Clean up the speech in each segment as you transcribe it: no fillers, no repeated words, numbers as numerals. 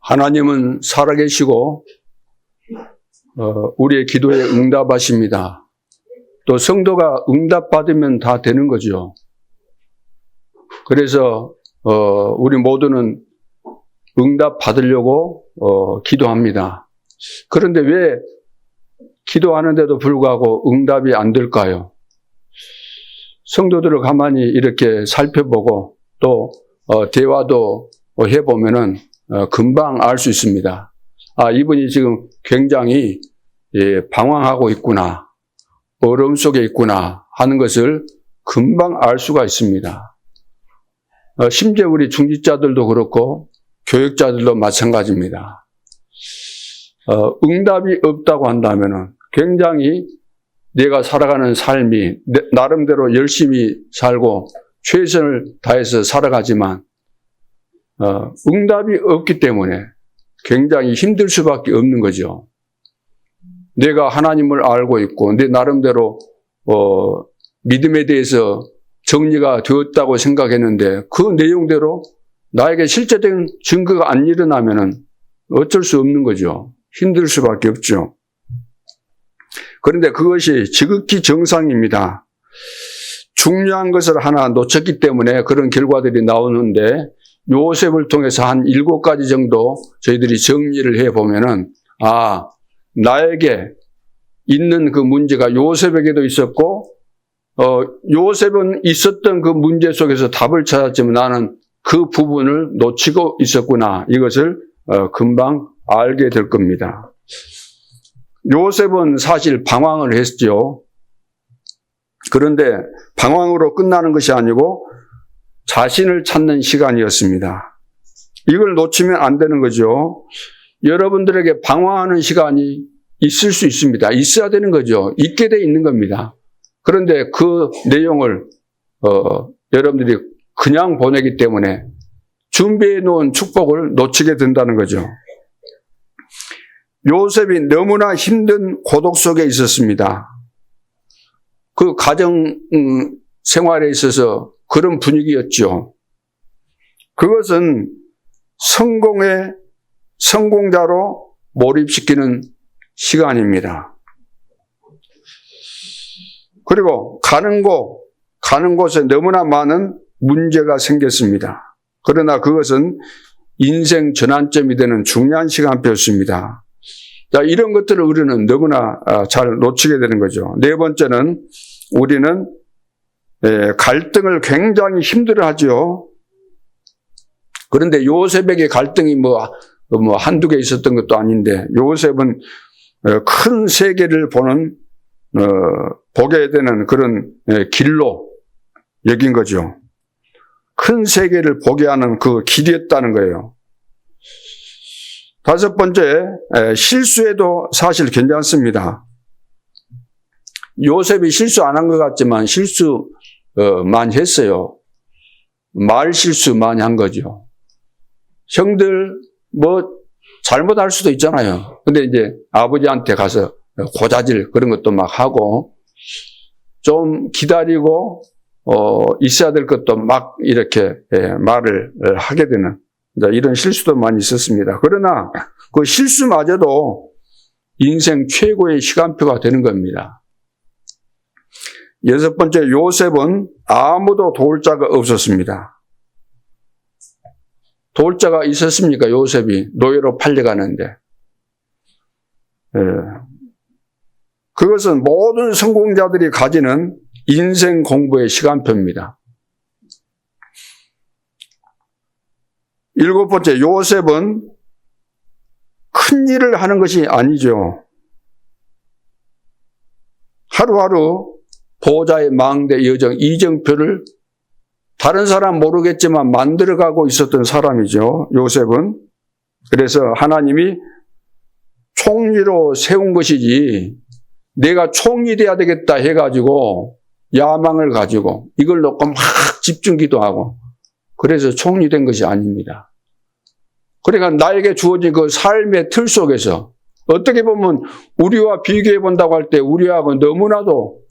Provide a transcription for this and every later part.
하나님은 살아계시고 우리의 기도에 응답하십니다. 또 성도가 응답받으면 다 되는 거죠. 그래서 우리 모두는 응답받으려고 기도합니다. 그런데 왜 기도하는데도 불구하고 응답이 안 될까요? 성도들을 가만히 이렇게 살펴보고 또 대화도 해보면은 금방 알 수 있습니다. 아, 이분이 지금 굉장히 방황하고 있구나, 어려움 속에 있구나 하는 것을 금방 알 수가 있습니다. 심지어 우리 중직자들도 그렇고 교육자들도 마찬가지입니다. 응답이 없다고 한다면은 굉장히 내가 살아가는 삶이 나름대로 열심히 살고 최선을 다해서 살아가지만 응답이 없기 때문에 굉장히 힘들 수밖에 없는 거죠. 내가 하나님을 알고 있고 내 나름대로 믿음에 대해서 정리가 되었다고 생각했는데 그 내용대로 나에게 실제적인 증거가 안 일어나면은 어쩔 수 없는 거죠. 힘들 수밖에 없죠. 그런데 그것이 지극히 정상입니다. 중요한 것을 하나 놓쳤기 때문에 그런 결과들이 나오는데 요셉을 통해서 한 7가지 정도 저희들이 정리를 해보면은 나에게 있는 그 문제가 요셉에게도 있었고 요셉은 있었던 그 문제 속에서 답을 찾았지만 나는 그 부분을 놓치고 있었구나. 이것을 금방 알게 될 겁니다. 요셉은 사실 방황을 했죠. 그런데 방황으로 끝나는 것이 아니고 자신을 찾는 시간이었습니다. 이걸 놓치면 안 되는 거죠. 여러분들에게 방황하는 시간이 있을 수 있습니다. 있어야 되는 거죠. 있게 돼 있는 겁니다. 그런데 그 내용을 여러분들이 그냥 보내기 때문에 준비해 놓은 축복을 놓치게 된다는 거죠. 요셉이 너무나 힘든 고독 속에 있었습니다. 그 가정 생활에 있어서 그런 분위기였죠. 그것은 성공자로 몰입시키는 시간입니다. 그리고 가는 곳에 너무나 많은 문제가 생겼습니다. 그러나 그것은 인생 전환점이 되는 중요한 시간표였습니다. 자, 이런 것들을 우리는 너무나 잘 놓치게 되는 거죠. 네 번째는 우리는 갈등을 굉장히 힘들어하죠. 그런데 요셉에게 갈등이 한두 개 있었던 것도 아닌데 요셉은 큰 세계를 보게 되는 그런 길로 여긴 거죠. 큰 세계를 보게 하는 그 길이었다는 거예요. 다섯 번째, 실수해도 사실 괜찮습니다. 요셉이 실수 안 한 것 같지만 실수 많이 했어요. 말 실수 많이 한 거죠. 형들 잘못할 수도 있잖아요. 근데 이제 아버지한테 가서 고자질 그런 것도 막 하고 좀 기다리고 있어야 될 것도 막 이렇게 말을 하게 되는 이런 실수도 많이 있었습니다. 그러나 그 실수마저도 인생 최고의 시간표가 되는 겁니다. 여섯 번째, 요셉은 아무도 도울 자가 없었습니다. 도울 자가 있었습니까? 요셉이 노예로 팔려가는데. 그것은 모든 성공자들이 가지는 인생 공부의 시간표입니다. 일곱 번째, 요셉은 큰 일을 하는 것이 아니죠. 하루하루 보호자의 망대 여정, 이정표를 다른 사람 모르겠지만 만들어가고 있었던 사람이죠. 요셉은. 그래서 하나님이 총리로 세운 것이지 내가 총리 돼야 되겠다 해가지고 야망을 가지고 이걸 놓고 막 집중 기도하고 그래서 총리 된 것이 아닙니다. 그러니까 나에게 주어진 그 삶의 틀 속에서 어떻게 보면 우리와 비교해 본다고 할 때 우리하고 너무나도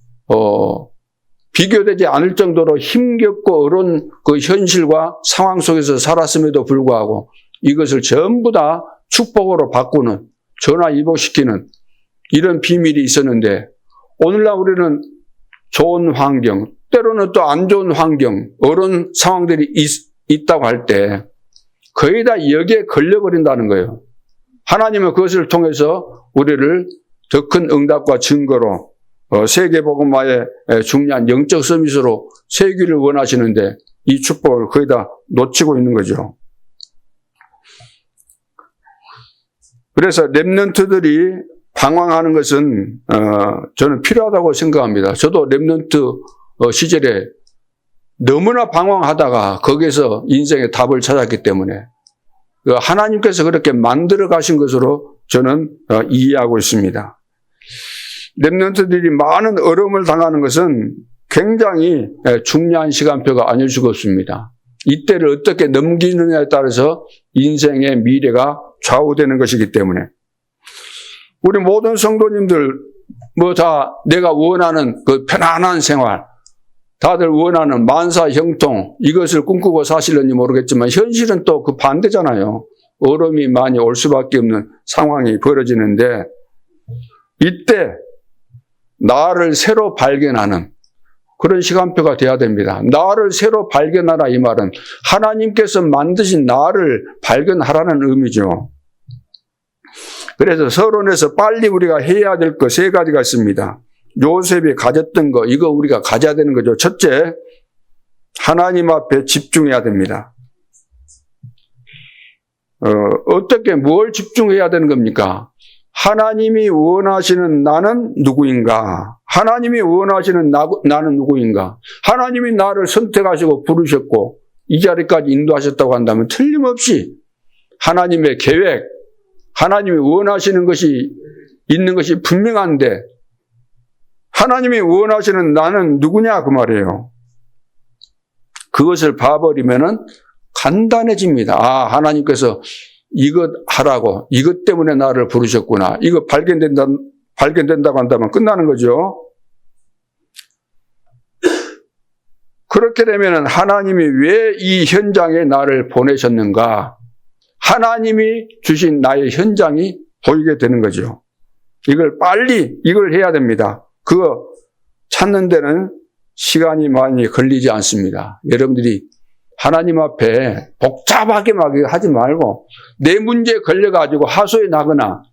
비교되지 않을 정도로 힘겹고 어려운 그 현실과 상황 속에서 살았음에도 불구하고 이것을 전부 다 축복으로 바꾸는, 전화위복시키는 이런 비밀이 있었는데, 오늘날 우리는 좋은 환경, 때로는 또 안 좋은 환경, 어려운 상황들이 있다고 할 때 거의 다 여기에 걸려버린다는 거예요. 하나님은 그것을 통해서 우리를 더 큰 응답과 증거로 세계복음화의 중요한 영적 서밋으로 세우기를 원하시는데 이 축복을 거의 다 놓치고 있는 거죠. 그래서 렘넌트들이 방황하는 것은 저는 필요하다고 생각합니다. 저도 렘넌트 시절에 너무나 방황하다가 거기에서 인생의 답을 찾았기 때문에 하나님께서 그렇게 만들어 가신 것으로 저는 이해하고 있습니다. 렘넌트들이 많은 어려움을 당하는 것은 굉장히 중요한 시간표가 아닐 수가 없습니다. 이때를 어떻게 넘기느냐에 따라서 인생의 미래가 좌우되는 것이기 때문에 우리 모든 성도님들 다 내가 원하는 그 편안한 생활, 다들 원하는 만사 형통 이것을 꿈꾸고 사실는지 모르겠지만 현실은 또 그 반대잖아요. 어려움이 많이 올 수밖에 없는 상황이 벌어지는데 이때 나를 새로 발견하는 그런 시간표가 돼야 됩니다. 나를 새로 발견하라 이 말은 하나님께서 만드신 나를 발견하라는 의미죠. 그래서 서론에서 빨리 우리가 해야 될 것 3가지가 있습니다. 요셉이 가졌던 거 이거 우리가 가져야 되는 거죠. 첫째, 하나님 앞에 집중해야 됩니다. 어떻게 뭘 집중해야 되는 겁니까? 하나님이 원하시는 나는 누구인가? 하나님이 원하시는 나는 누구인가? 하나님이 나를 선택하시고 부르셨고 이 자리까지 인도하셨다고 한다면 틀림없이 하나님의 계획, 하나님이 원하시는 것이 있는 것이 분명한데 하나님이 원하시는 나는 누구냐 그 말이에요. 그것을 봐버리면은 간단해집니다. 아, 하나님께서 이것 하라고 이것 때문에 나를 부르셨구나. 이거 발견된다고 한다면 끝나는 거죠. 그렇게 되면은 하나님이 왜 이 현장에 나를 보내셨는가? 하나님이 주신 나의 현장이 보이게 되는 거죠. 이걸 해야 됩니다. 그거 찾는 데는 시간이 많이 걸리지 않습니다. 여러분들이 하나님 앞에 복잡하게 막 하지 말고 내 문제에 걸려가지고 하소에 나거나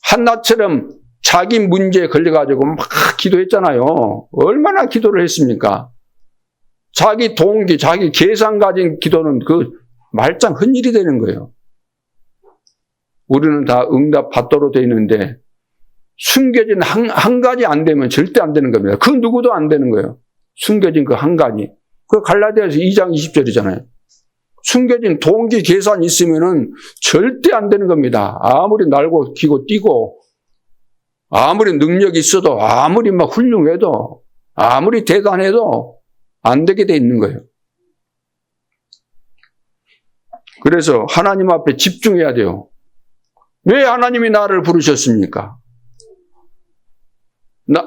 한나처럼 자기 문제에 걸려가지고 막 기도했잖아요. 얼마나 기도를 했습니까? 자기 동기, 자기 계산 가진 기도는 그 말짱 헛일이 되는 거예요. 우리는 다 응답 받도록 되어 있는데 숨겨진 한 가지 안 되면 절대 안 되는 겁니다. 그 누구도 안 되는 거예요. 숨겨진 그 한 가지. 그 갈라디아서 2장 20절이잖아요. 숨겨진 동기 계산이 있으면은 절대 안 되는 겁니다. 아무리 날고 기고 뛰고 아무리 능력이 있어도 아무리 막 훌륭해도 아무리 대단해도 안 되게 돼 있는 거예요. 그래서 하나님 앞에 집중해야 돼요. 왜 하나님이 나를 부르셨습니까?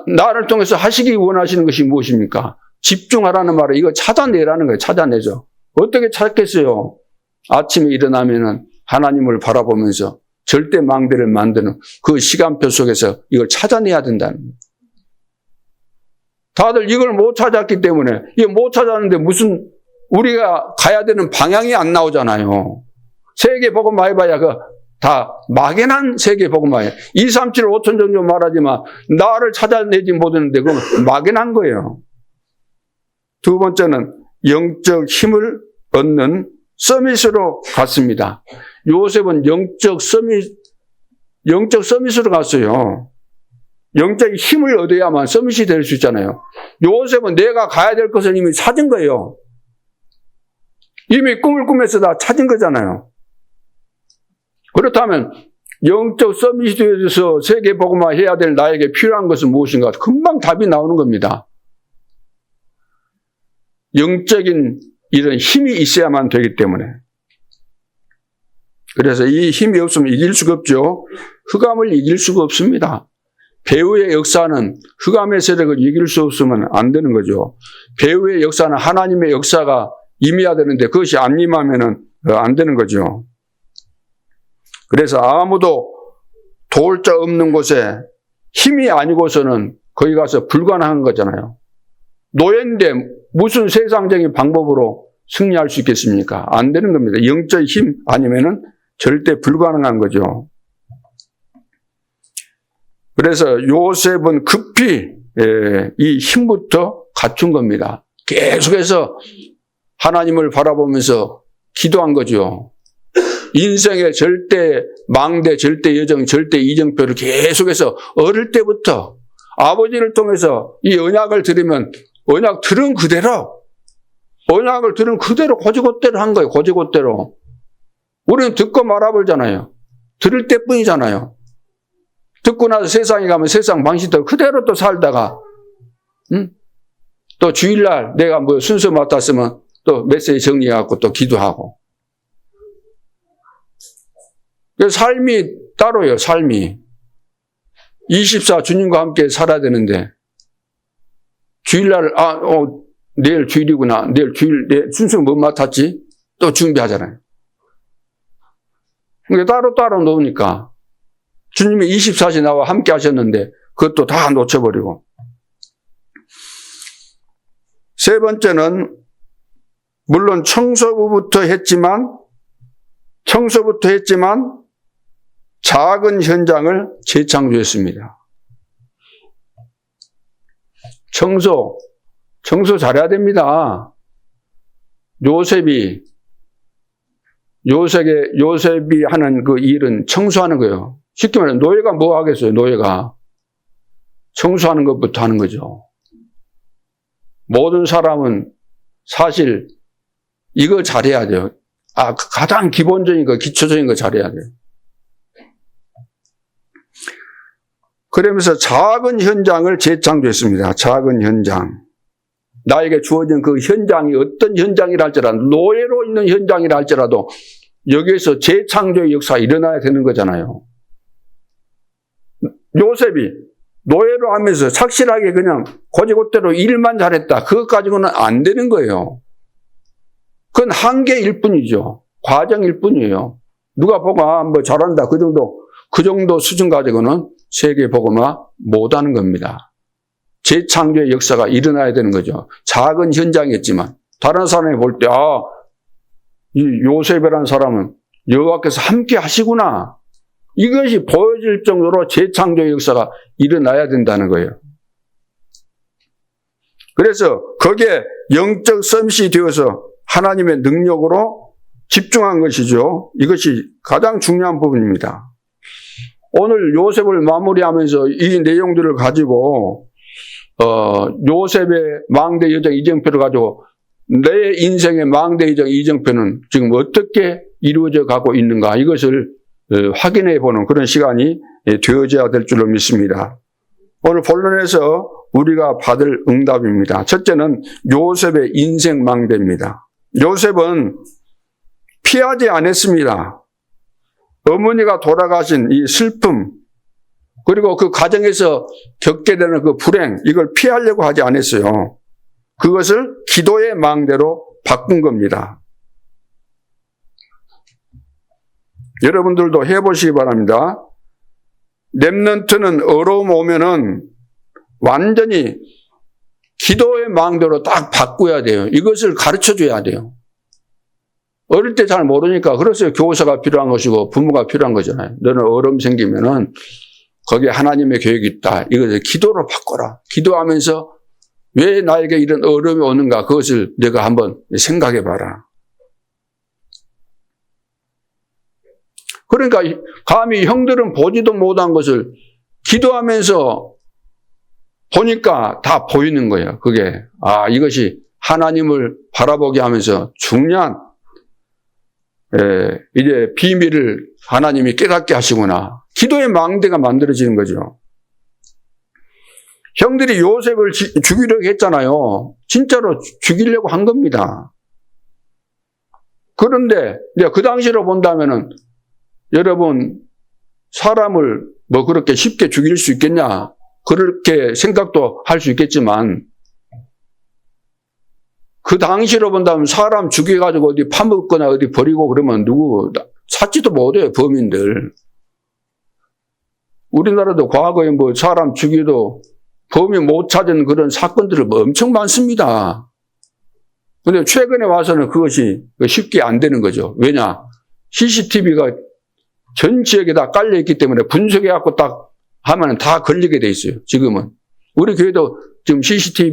나를 통해서 하시기 원하시는 것이 무엇입니까? 집중하라는 말은 이거 찾아내라는 거예요. 찾아내죠. 어떻게 찾겠어요? 아침에 일어나면은 하나님을 바라보면서 절대 망대를 만드는 그 시간표 속에서 이걸 찾아내야 된다는 거예요. 다들 이걸 못 찾았기 때문에 이거 못 찾았는데 무슨 우리가 가야 되는 방향이 안 나오잖아요. 세계복음화 해봐야 다 막연한 세계복음화예요. 2, 3, 7, 5천 정도 말하지만 나를 찾아내지 못하는데 그건 막연한 거예요. 두 번째는 영적 힘을 얻는 서밋으로 갔습니다. 요셉은 영적 서밋으로 갔어요. 영적 힘을 얻어야만 서밋이 될 수 있잖아요. 요셉은 내가 가야 될 것을 이미 찾은 거예요. 이미 꿈을 꾸면서 다 찾은 거잖아요. 그렇다면 영적 서밋이 되어서 세계복음화 해야 될 나에게 필요한 것은 무엇인가? 금방 답이 나오는 겁니다. 영적인 이런 힘이 있어야만 되기 때문에. 그래서 이 힘이 없으면 이길 수가 없죠. 흑암을 이길 수가 없습니다. 배후의 역사는 흑암의 세력을 이길 수 없으면 안 되는 거죠. 배후의 역사는 하나님의 역사가 임해야 되는데 그것이 안 임하면은 안 되는 거죠. 그래서 아무도 도울 자 없는 곳에 힘이 아니고서는 거기 가서 불가능한 거잖아요. 노예인데 무슨 세상적인 방법으로 승리할 수 있겠습니까? 안 되는 겁니다. 영적 힘 아니면은 절대 불가능한 거죠. 그래서 요셉은 급히 이 힘부터 갖춘 겁니다. 계속해서 하나님을 바라보면서 기도한 거죠. 인생의 절대 망대, 절대 여정, 절대 이정표를 계속해서 어릴 때부터 아버지를 통해서 이 언약을 들으면 언약 들은 그대로 고지고대로 한 거예요. 고지고대로. 우리는 듣고 말아버리잖아요. 들을 때뿐이잖아요. 듣고 나서 세상에 가면 세상 방식대로 그대로 또 살다가 또 주일날 내가 뭐 순서 맡았으면 또 메시지 정리해갖고 또 기도하고. 삶이 따로예요. 삶이. 24 주님과 함께 살아야 되는데 주일날 내일 주일이구나. 내일 순서 못 맡았지? 또 준비하잖아요. 그러니까 따로 놓으니까 주님이 24시 나와 함께 하셨는데 그것도 다 놓쳐버리고. 세 번째는 물론 청소부터 했지만 작은 현장을 재창조했습니다. 청소 잘해야 됩니다. 요셉이 하는 그 일은 청소하는 거예요. 쉽게 말하면 노예가 뭐 하겠어요? 노예가 청소하는 것부터 하는 거죠. 모든 사람은 사실 이거 잘해야 돼요. 가장 기본적인 거, 기초적인 거 잘해야 돼요. 그러면서 작은 현장을 재창조했습니다. 작은 현장. 나에게 주어진 그 현장이 어떤 현장이라 할지라도, 노예로 있는 현장이라 할지라도 여기에서 재창조의 역사가 일어나야 되는 거잖아요. 요셉이 노예로 하면서 착실하게 그냥 고지고대로 일만 잘했다. 그것 가지고는 안 되는 거예요. 그건 한계일 뿐이죠. 과정일 뿐이에요. 누가 보고 뭐 잘한다. 그 정도 수준 가지고는 세계 보고만 못하는 겁니다. 재창조의 역사가 일어나야 되는 거죠. 작은 현장이었지만 다른 사람이 볼 때 이 요셉이라는 사람은 여호와께서 함께 하시구나. 이것이 보여질 정도로 재창조의 역사가 일어나야 된다는 거예요. 그래서 거기에 영적 서밋이 되어서 하나님의 능력으로 집중한 것이죠. 이것이 가장 중요한 부분입니다. 오늘 요셉을 마무리하면서 이 내용들을 가지고 요셉의 망대 여정 이정표를 가지고 내 인생의 망대 여정 이정표는 지금 어떻게 이루어져 가고 있는가, 이것을 확인해 보는 그런 시간이 되어져야 될 줄로 믿습니다. 오늘 본론에서 우리가 받을 응답입니다. 첫째는 요셉의 인생 망대입니다. 요셉은 피하지 않았습니다. 어머니가 돌아가신 이 슬픔, 그리고 그 가정에서 겪게 되는 그 불행, 이걸 피하려고 하지 않았어요. 그것을 기도의 망대로 바꾼 겁니다. 여러분들도 해보시기 바랍니다. 렘넌트는 어려움 오면은 완전히 기도의 망대로 딱 바꿔야 돼요. 이것을 가르쳐줘야 돼요. 어릴 때 잘 모르니까, 그래서 교사가 필요한 것이고 부모가 필요한 거잖아요. 너는 어려움 생기면은 거기에 하나님의 계획이 있다. 이것을 기도로 바꿔라. 기도하면서 왜 나에게 이런 어려움이 오는가, 그것을 내가 한번 생각해 봐라. 그러니까 감히 형들은 보지도 못한 것을 기도하면서 보니까 다 보이는 거예요. 그게 이것이 하나님을 바라보게 하면서 중요한 이제 비밀을 하나님이 깨닫게 하시구나. 기도의 망대가 만들어지는 거죠. 형들이 요셉을 죽이려고 했잖아요. 진짜로 죽이려고 한 겁니다. 그런데 그 당시로 본다면은 여러분, 사람을 뭐 그렇게 쉽게 죽일 수 있겠냐, 그렇게 생각도 할 수 있겠지만 그 당시로 본다면 사람 죽여가지고 어디 파먹거나 어디 버리고 그러면 누구 찾지도 못해요, 범인들. 우리나라도 과거에 뭐 사람 죽여도 범인 못 찾은 그런 사건들이 엄청 많습니다. 근데 최근에 와서는 그것이 쉽게 안 되는 거죠. 왜냐? CCTV가 전 지역에 다 깔려있기 때문에 분석해갖고 딱 하면 다 걸리게 돼 있어요, 지금은. 우리 교회도 지금 CCTV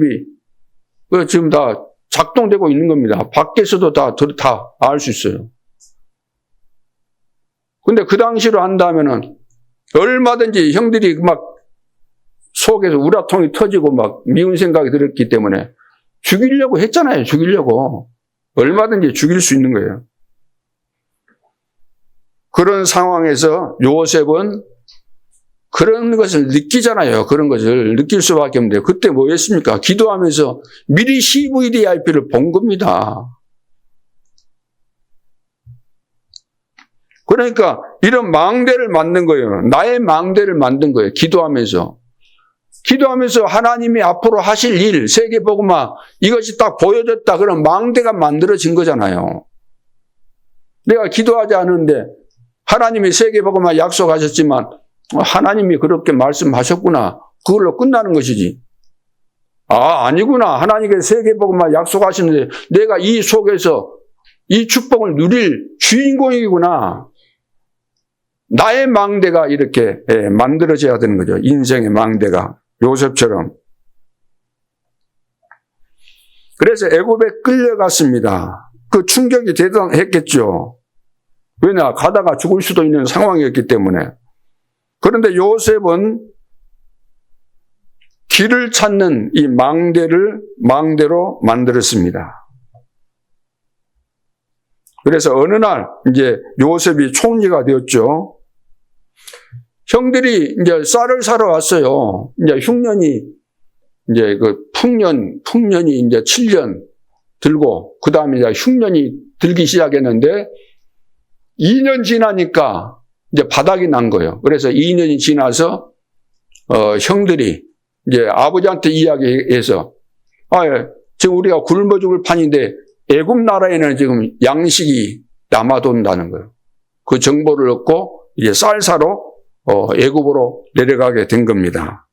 지금 다 작동되고 있는 겁니다. 밖에서도 다 알 수 있어요. 근데 그 당시로 한다면은 얼마든지 형들이 막 속에서 우라통이 터지고 막 미운 생각이 들었기 때문에 죽이려고 했잖아요. 죽이려고. 얼마든지 죽일 수 있는 거예요. 그런 상황에서 요셉은 그런 것을 느끼잖아요. 그런 것을 느낄 수밖에 없는데 그때 뭐 했습니까? 기도하면서 미리 CVDIP를 본 겁니다. 그러니까 이런 망대를 만든 거예요. 나의 망대를 만든 거예요. 기도하면서. 기도하면서 하나님이 앞으로 하실 일, 세계복음화 이것이 딱 보여졌다. 그런 망대가 만들어진 거잖아요. 내가 기도하지 않은데 하나님이 세계복음화 약속하셨지만 하나님이 그렇게 말씀하셨구나. 그걸로 끝나는 것이지. 아니구나. 하나님께서 세계복음화 약속하시는데 내가 이 속에서 이 축복을 누릴 주인공이구나. 나의 망대가 이렇게 만들어져야 되는 거죠. 인생의 망대가. 요셉처럼. 그래서 애굽에 끌려갔습니다. 그 충격이 대단했겠죠. 왜냐? 가다가 죽을 수도 있는 상황이었기 때문에. 그런데 요셉은 길을 찾는 이 망대로 만들었습니다. 그래서 어느 날 이제 요셉이 총리가 되었죠. 형들이 이제 쌀을 사러 왔어요. 이제 흉년이 이제 풍년이 이제 7년 들고 그 다음에 이제 흉년이 들기 시작했는데 2년 지나니까 이제 바닥이 난 거예요. 그래서 2년이 지나서 형들이 이제 아버지한테 이야기해서 지금 우리가 굶어 죽을 판인데 애굽 나라에는 지금 양식이 남아돈다는 거예요. 그 정보를 얻고 이제 쌀 사러 애굽으로 내려가게 된 겁니다.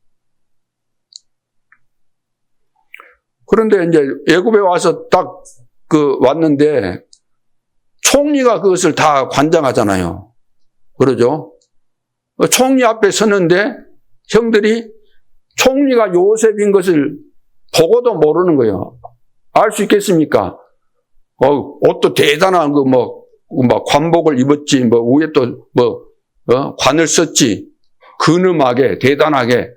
그런데 이제 애굽에 와서 딱 왔는데 총리가 그것을 다 관장하잖아요. 그러죠? 총리 앞에 섰는데 형들이 총리가 요셉인 것을 보고도 모르는 거예요. 알 수 있겠습니까? 옷도 대단한 관복을 입었지, 위에 또 관을 썼지, 근엄하게, 대단하게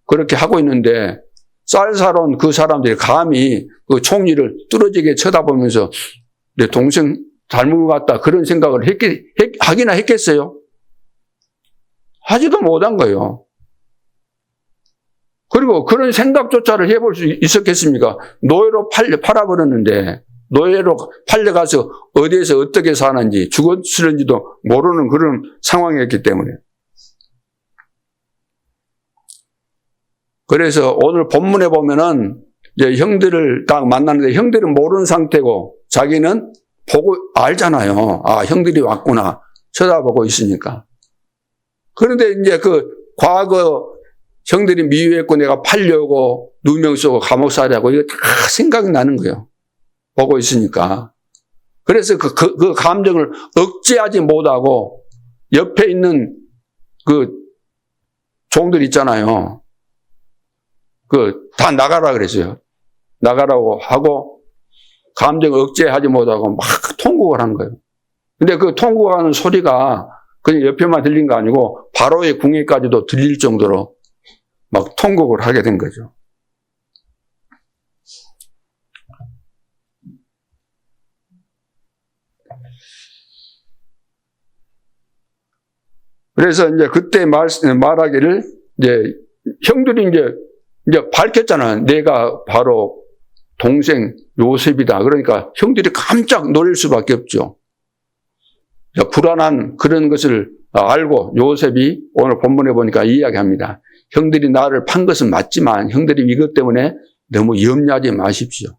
그렇게 하고 있는데 쌀 사러 온 그 사람들이 감히 그 총리를 뚫어지게 쳐다보면서 내 동생 닮은 것 같다 그런 생각을 하기나 했겠어요? 하지도 못한 거예요. 그리고 그런 생각조차를 해볼 수 있었겠습니까? 노예로 팔아버렸는데 노예로 팔려가서 어디에서 어떻게 사는지 죽었을는지도 모르는 그런 상황이었기 때문에. 그래서 오늘 본문에 보면은 이제 형들을 딱 만났는데 형들은 모르는 상태고 자기는 보고 알잖아요. 형들이 왔구나. 쳐다보고 있으니까. 그런데 이제 과거 형들이 미워했고 내가 팔려고 누명 쓰고 감옥 살이하고 이거 다 생각이 나는 거예요. 보고 있으니까. 그래서 그 감정을 억제하지 못하고 옆에 있는 종들 있잖아요. 다 나가라 그랬어요. 나가라고 하고 감정을 억제하지 못하고 막 통곡을 하는 거예요. 근데 그 통곡하는 소리가 그냥 옆에만 들린 거 아니고 바로의 궁예까지도 들릴 정도로 막 통곡을 하게 된 거죠. 그래서 이제 그때 말하기를 이제 형들이 이제 밝혔잖아. 내가 바로 동생 요셉이다. 그러니까 형들이 깜짝 놀랄 수밖에 없죠. 불안한 그런 것을 알고 요셉이 오늘 본문에 보니까 이야기합니다. 형들이 나를 판 것은 맞지만 형들이 이것 때문에 너무 염려하지 마십시오.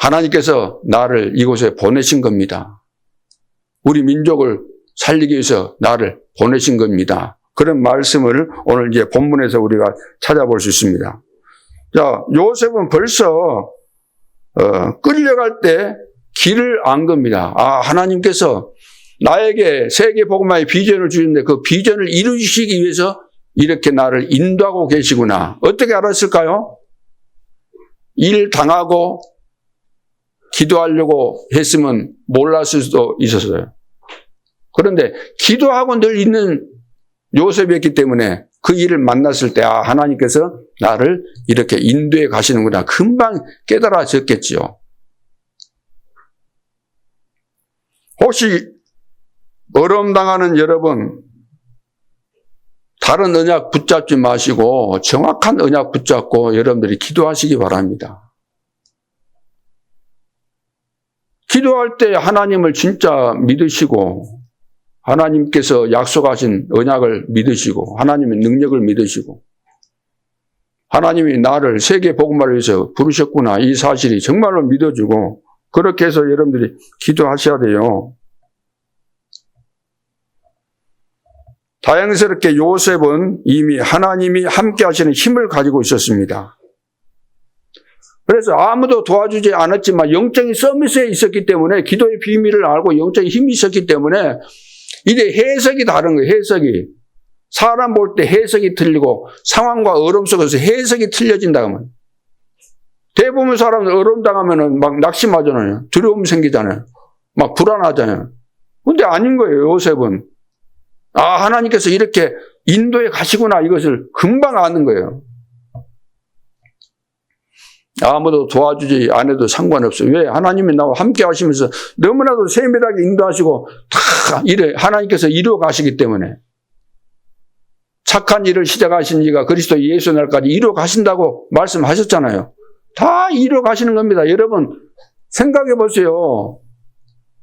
하나님께서 나를 이곳에 보내신 겁니다. 우리 민족을 살리기 위해서 나를 보내신 겁니다. 그런 말씀을 오늘 이제 본문에서 우리가 찾아볼 수 있습니다. 자, 요셉은 벌써 끌려갈 때 길을 안 겁니다. 아, 하나님께서 나에게 세계 복음화의 비전을 주셨는데 그 비전을 이루시기 위해서 이렇게 나를 인도하고 계시구나. 어떻게 알았을까요? 일 당하고 기도하려고 했으면 몰랐을 수도 있었어요. 그런데 기도하고 늘 있는 요셉이었기 때문에 그 일을 만났을 때 아, 하나님께서 나를 이렇게 인도해 가시는구나. 금방 깨달아졌겠지요. 혹시 어려움 당하는 여러분, 다른 언약 붙잡지 마시고 정확한 언약 붙잡고 여러분들이 기도하시기 바랍니다. 기도할 때 하나님을 진짜 믿으시고 하나님께서 약속하신 언약을 믿으시고 하나님의 능력을 믿으시고 하나님이 나를 세계 복음화를 위해서 부르셨구나 이 사실이 정말로 믿어지고 그렇게 해서 여러분들이 기도하셔야 돼요. 다행스럽게 요셉은 이미 하나님이 함께 하시는 힘을 가지고 있었습니다. 그래서 아무도 도와주지 않았지만 영적인 서밋에 있었기 때문에 기도의 비밀을 알고 영적인 힘이 있었기 때문에 이제 해석이 다른 거예요. 해석이. 사람 볼 때 해석이 틀리고 상황과 어려움 속에서 해석이 틀려진다 하면 대부분 사람들 어려움 당하면 막 낙심하잖아요. 두려움 생기잖아요. 막 불안하잖아요. 근데 아닌 거예요. 요셉은. 아, 하나님께서 이렇게 인도에 가시구나 이것을 금방 아는 거예요. 아무도 도와주지 않아도 상관없어요. 왜? 하나님이 나와 함께 하시면서 너무나도 세밀하게 인도하시고 다 하나님께서 이루어 가시기 때문에 착한 일을 시작하신 이가 그리스도 예수 날까지 이루어 가신다고 말씀하셨잖아요. 다 이루어 가시는 겁니다. 여러분 생각해 보세요.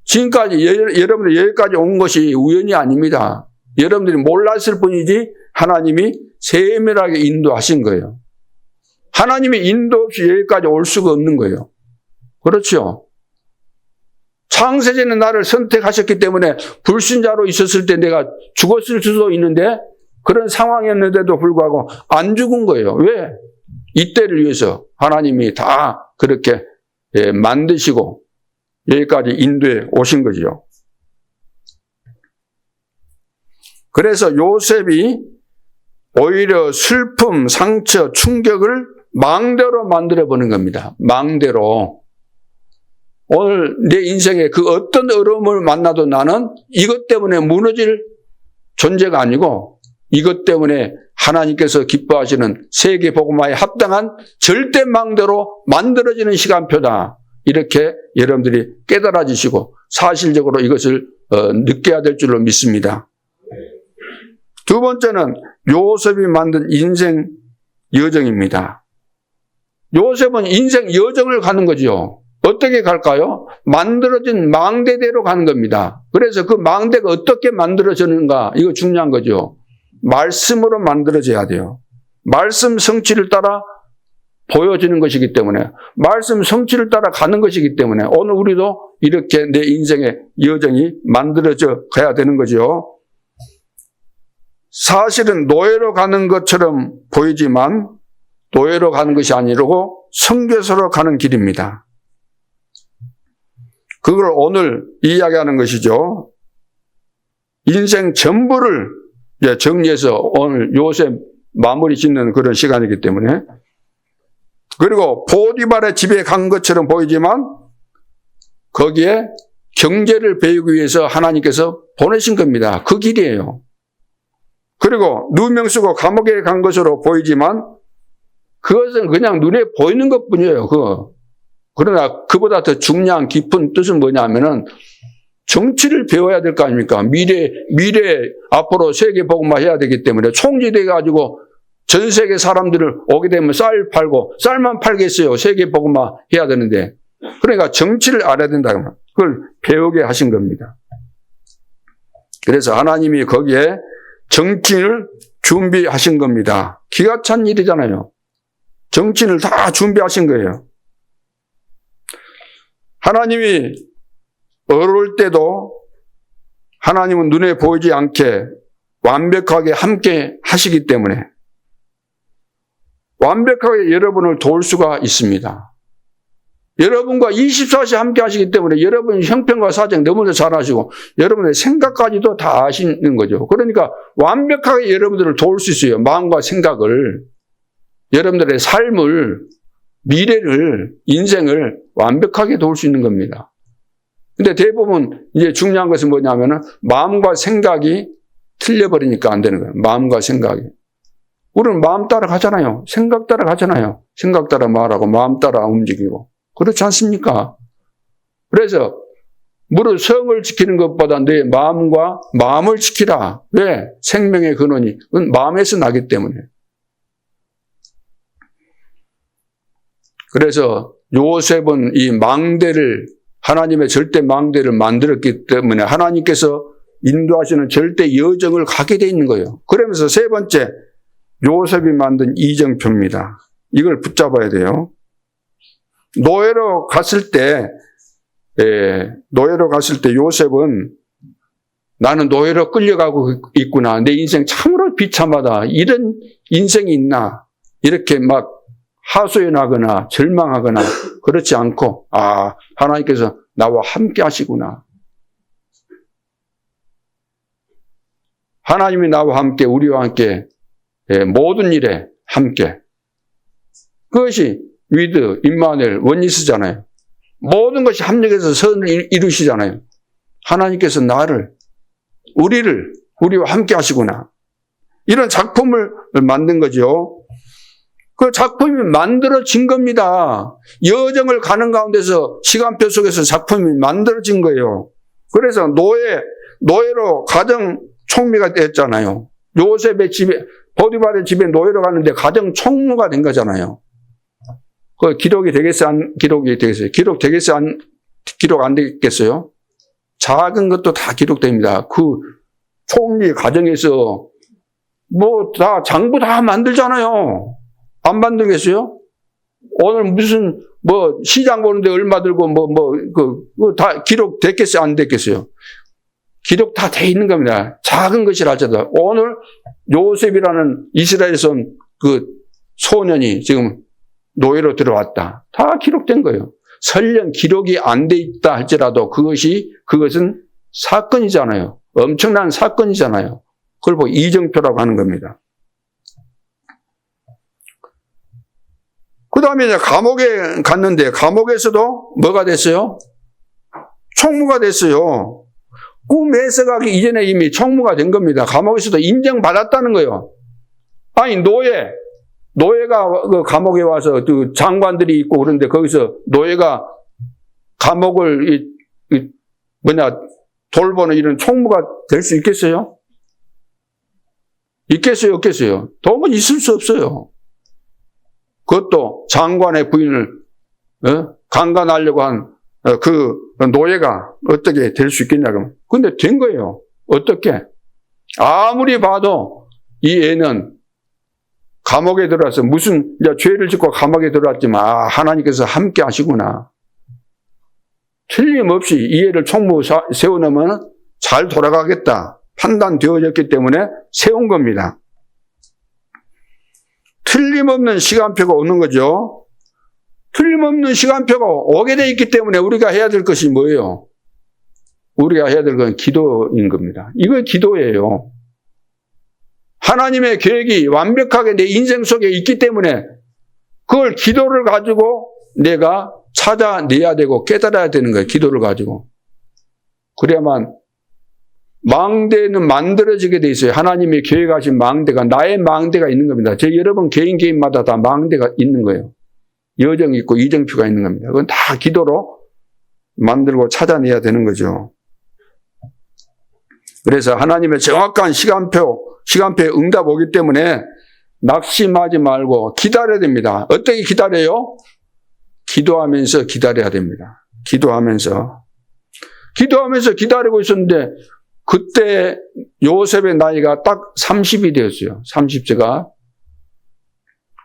지금까지 여러분들 여기까지 온 것이 우연이 아닙니다. 여러분들이 몰랐을 뿐이지 하나님이 세밀하게 인도하신 거예요. 하나님의 인도 없이 여기까지 올 수가 없는 거예요. 그렇죠? 창세전에 나를 선택하셨기 때문에 불신자로 있었을 때 내가 죽었을 수도 있는데 그런 상황이었는데도 불구하고 안 죽은 거예요. 왜? 이때를 위해서 하나님이 다 그렇게 만드시고 여기까지 인도해 오신 거죠. 그래서 요셉이 오히려 슬픔, 상처, 충격을 망대로 만들어보는 겁니다. 망대로. 오늘 내 인생에 그 어떤 어려움을 만나도 나는 이것 때문에 무너질 존재가 아니고 이것 때문에 하나님께서 기뻐하시는 세계 복음화에 합당한 절대 망대로 만들어지는 시간표다. 이렇게 여러분들이 깨달아지시고 사실적으로 이것을 느껴야 될 줄로 믿습니다. 두 번째는 요셉이 만든 인생 여정입니다. 요셉은 인생 여정을 가는 거죠. 어떻게 갈까요? 만들어진 망대대로 가는 겁니다. 그래서 그 망대가 어떻게 만들어지는가 이거 중요한 거죠. 말씀으로 만들어져야 돼요. 말씀 성취를 따라 보여지는 것이기 때문에 말씀 성취를 따라 가는 것이기 때문에 오늘 우리도 이렇게 내 인생의 여정이 만들어져 가야 되는 거죠. 사실은 노예로 가는 것처럼 보이지만 노예로 가는 것이 아니고 선교사로 가는 길입니다. 그걸 오늘 이야기하는 것이죠. 인생 전부를 정리해서 오늘 요셉 마무리 짓는 그런 시간이기 때문에 그리고 보디발의 집에 간 것처럼 보이지만 거기에 경제를 배우기 위해서 하나님께서 보내신 겁니다. 그 길이에요. 그리고 누명 쓰고 감옥에 간 것으로 보이지만 그것은 그냥 눈에 보이는 것뿐이에요. 그러나 그보다 더 중요한 깊은 뜻은 뭐냐면은 정치를 배워야 될 거 아닙니까? 미래 앞으로 세계 복음화 해야 되기 때문에 총지돼 가지고 전 세계 사람들을 오게 되면 쌀 팔고 쌀만 팔겠어요. 세계 복음화 해야 되는데 그러니까 정치를 알아야 된다. 그걸 배우게 하신 겁니다. 그래서 하나님이 거기에 정치인을 준비하신 겁니다. 기가 찬 일이잖아요. 정치인을 다 준비하신 거예요. 하나님이 어려울 때도 하나님은 눈에 보이지 않게 완벽하게 함께 하시기 때문에 완벽하게 여러분을 도울 수가 있습니다. 여러분과 24시 함께 하시기 때문에 여러분 형편과 사정 너무나 잘 아시고 여러분의 생각까지도 다 아시는 거죠. 그러니까 완벽하게 여러분들을 도울 수 있어요. 마음과 생각을, 여러분들의 삶을, 미래를, 인생을 완벽하게 도울 수 있는 겁니다. 근데 대부분 이제 중요한 것은 뭐냐면은 마음과 생각이 틀려버리니까 안 되는 거예요. 마음과 생각이. 우리는 마음 따라 가잖아요. 생각 따라 가잖아요. 생각 따라 말하고 마음 따라 움직이고. 그렇지 않습니까? 그래서 무릇 성을 지키는 것보다 내 마음을 지키라. 왜? 생명의 근원이 마음에서 나기 때문에. 그래서 요셉은 이 망대를, 하나님의 절대 망대를 만들었기 때문에 하나님께서 인도하시는 절대 여정을 가게 돼 있는 거예요. 그러면서 세 번째, 요셉이 만든 이정표입니다. 이걸 붙잡아야 돼요. 노예로 갔을 때 요셉은 나는 노예로 끌려가고 있구나. 내 인생 참으로 비참하다. 이런 인생이 있나. 이렇게 막 하소연하거나 절망하거나 그렇지 않고, 아, 하나님께서 나와 함께 하시구나. 하나님이 나와 함께, 우리와 함께, 모든 일에 함께. 그것이 위드, 임마누엘, 원리스잖아요. 모든 것이 합력해서 선을 이루시잖아요. 하나님께서 우리와 함께 하시구나. 이런 작품을 만든 거죠. 그 작품이 만들어진 겁니다. 여정을 가는 가운데서 시간표 속에서 작품이 만들어진 거예요. 그래서 노예로 가정 총리가 됐잖아요. 요셉의 집에, 보디발의 집에 노예로 가는데 가정 총무가 된 거잖아요. 그 기록이 되겠어요? 안 기록이 되겠어요? 기록 되겠어요? 기록 안 되겠어요? 작은 것도 다 기록됩니다. 그 총리 가정에서 장부 다 만들잖아요. 안 만들겠어요? 오늘 무슨 시장 보는데 얼마 들고 다 기록 됐겠어요? 안 됐겠어요? 기록 다 돼 있는 겁니다. 작은 것이라 하더라도 오늘 요셉이라는 이스라엘에서 온 그 소년이 지금 노예로 들어왔다. 다 기록된 거예요. 설령 기록이 안 돼 있다 할지라도 그것은 사건이잖아요. 엄청난 사건이잖아요. 그걸 보고 이정표라고 하는 겁니다. 그 다음에 이제 감옥에 갔는데 감옥에서도 뭐가 됐어요? 총무가 됐어요. 꿈에서 가기 이전에 이미 총무가 된 겁니다. 감옥에서도 인정받았다는 거예요. 아니 노예가 그 감옥에 와서 그 장관들이 있고 그런데 거기서 노예가 감옥을 돌보는 이런 총무가 될 수 있겠어요? 있겠어요? 없겠어요? 도무지 있을 수 없어요. 그것도 장관의 부인을 강간하려고 한 그 노예가 어떻게 될 수 있겠냐고. 근데 된 거예요. 어떻게? 아무리 봐도 이 애는 감옥에 들어와서 무슨 죄를 짓고 감옥에 들어왔지만 하나님께서 함께 하시구나. 틀림없이 이 애를 총무 세워놓으면 잘 돌아가겠다. 판단되어졌기 때문에 세운 겁니다. 틀림없는 시간표가 오는 거죠. 틀림없는 시간표가 오게 돼 있기 때문에 우리가 해야 될 것이 뭐예요? 우리가 해야 될 건 기도인 겁니다. 이거 기도예요. 하나님의 계획이 완벽하게 내 인생 속에 있기 때문에 그걸 기도를 가지고 내가 찾아내야 되고 깨달아야 되는 거예요. 기도를 가지고. 그래야만 망대는 만들어지게 돼 있어요. 하나님이 계획하신 망대가, 나의 망대가 있는 겁니다. 여러분 개인마다 다 망대가 있는 거예요. 여정이 있고 이정표가 있는 겁니다. 그건 다 기도로 만들고 찾아내야 되는 거죠. 그래서 하나님의 정확한 시간표에 응답 오기 때문에 낙심하지 말고 기다려야 됩니다. 어떻게 기다려요? 기도하면서 기다려야 됩니다. 기도하면서 기다리고 있었는데 그때 요셉의 나이가 딱 30이 되었어요. 30세가.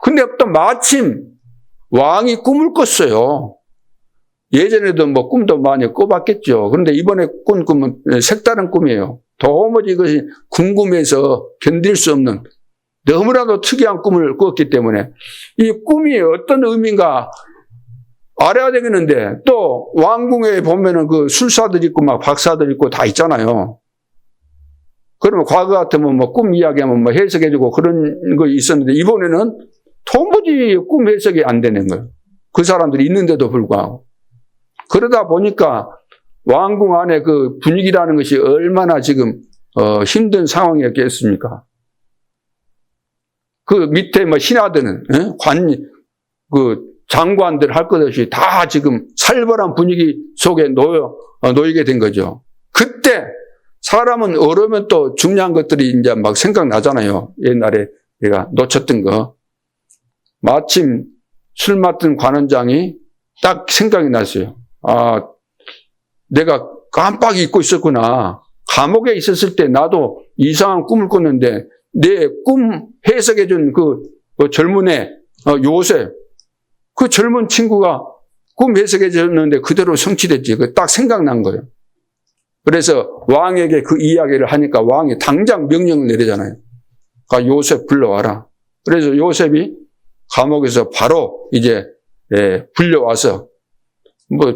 근데 또 마침 왕이 꿈을 꿨어요. 예전에도 뭐 꿈도 많이 꿔봤겠죠. 그런데 이번에 꾼 꿈은 색다른 꿈이에요. 도무지 이것이 궁금해서 견딜 수 없는 너무나도 특이한 꿈을 꿨기 때문에 이 꿈이 어떤 의미인가 알아야 되겠는데, 또 왕궁에 보면은 그 술사들 있고 막 박사들 있고 다 있잖아요. 그러면 과거 같으면 뭐 꿈 이야기하면 뭐 해석해주고 그런 거 있었는데, 이번에는 도무지 꿈 해석이 안 되는 거예요. 그 사람들이 있는데도 불구하고. 그러다 보니까 왕궁 안에 그 분위기라는 것이 얼마나 지금 힘든 상황이었겠습니까? 그 밑에 뭐 신하들은 장관들 할 것 없이 다 지금 살벌한 분위기 속에 놓이게 된 거죠. 그때 사람은 어르면 또 중요한 것들이 이제 막 생각나잖아요. 옛날에 내가 놓쳤던 거. 마침 술 맡은 관원장이 딱 생각이 났어요. 아, 내가 깜빡 잊고 있었구나. 감옥에 있었을 때 나도 이상한 꿈을 꿨는데 내 꿈 해석해준 그 젊은 애, 요셉, 그 젊은 친구가 꿈 해석해줬는데 그대로 성취됐지. 그 딱 생각난 거예요. 그래서 왕에게 그 이야기를 하니까 왕이 당장 명령을 내리잖아요. 그러니까 요셉 불러와라. 그래서 요셉이 감옥에서 바로 이제 불려와서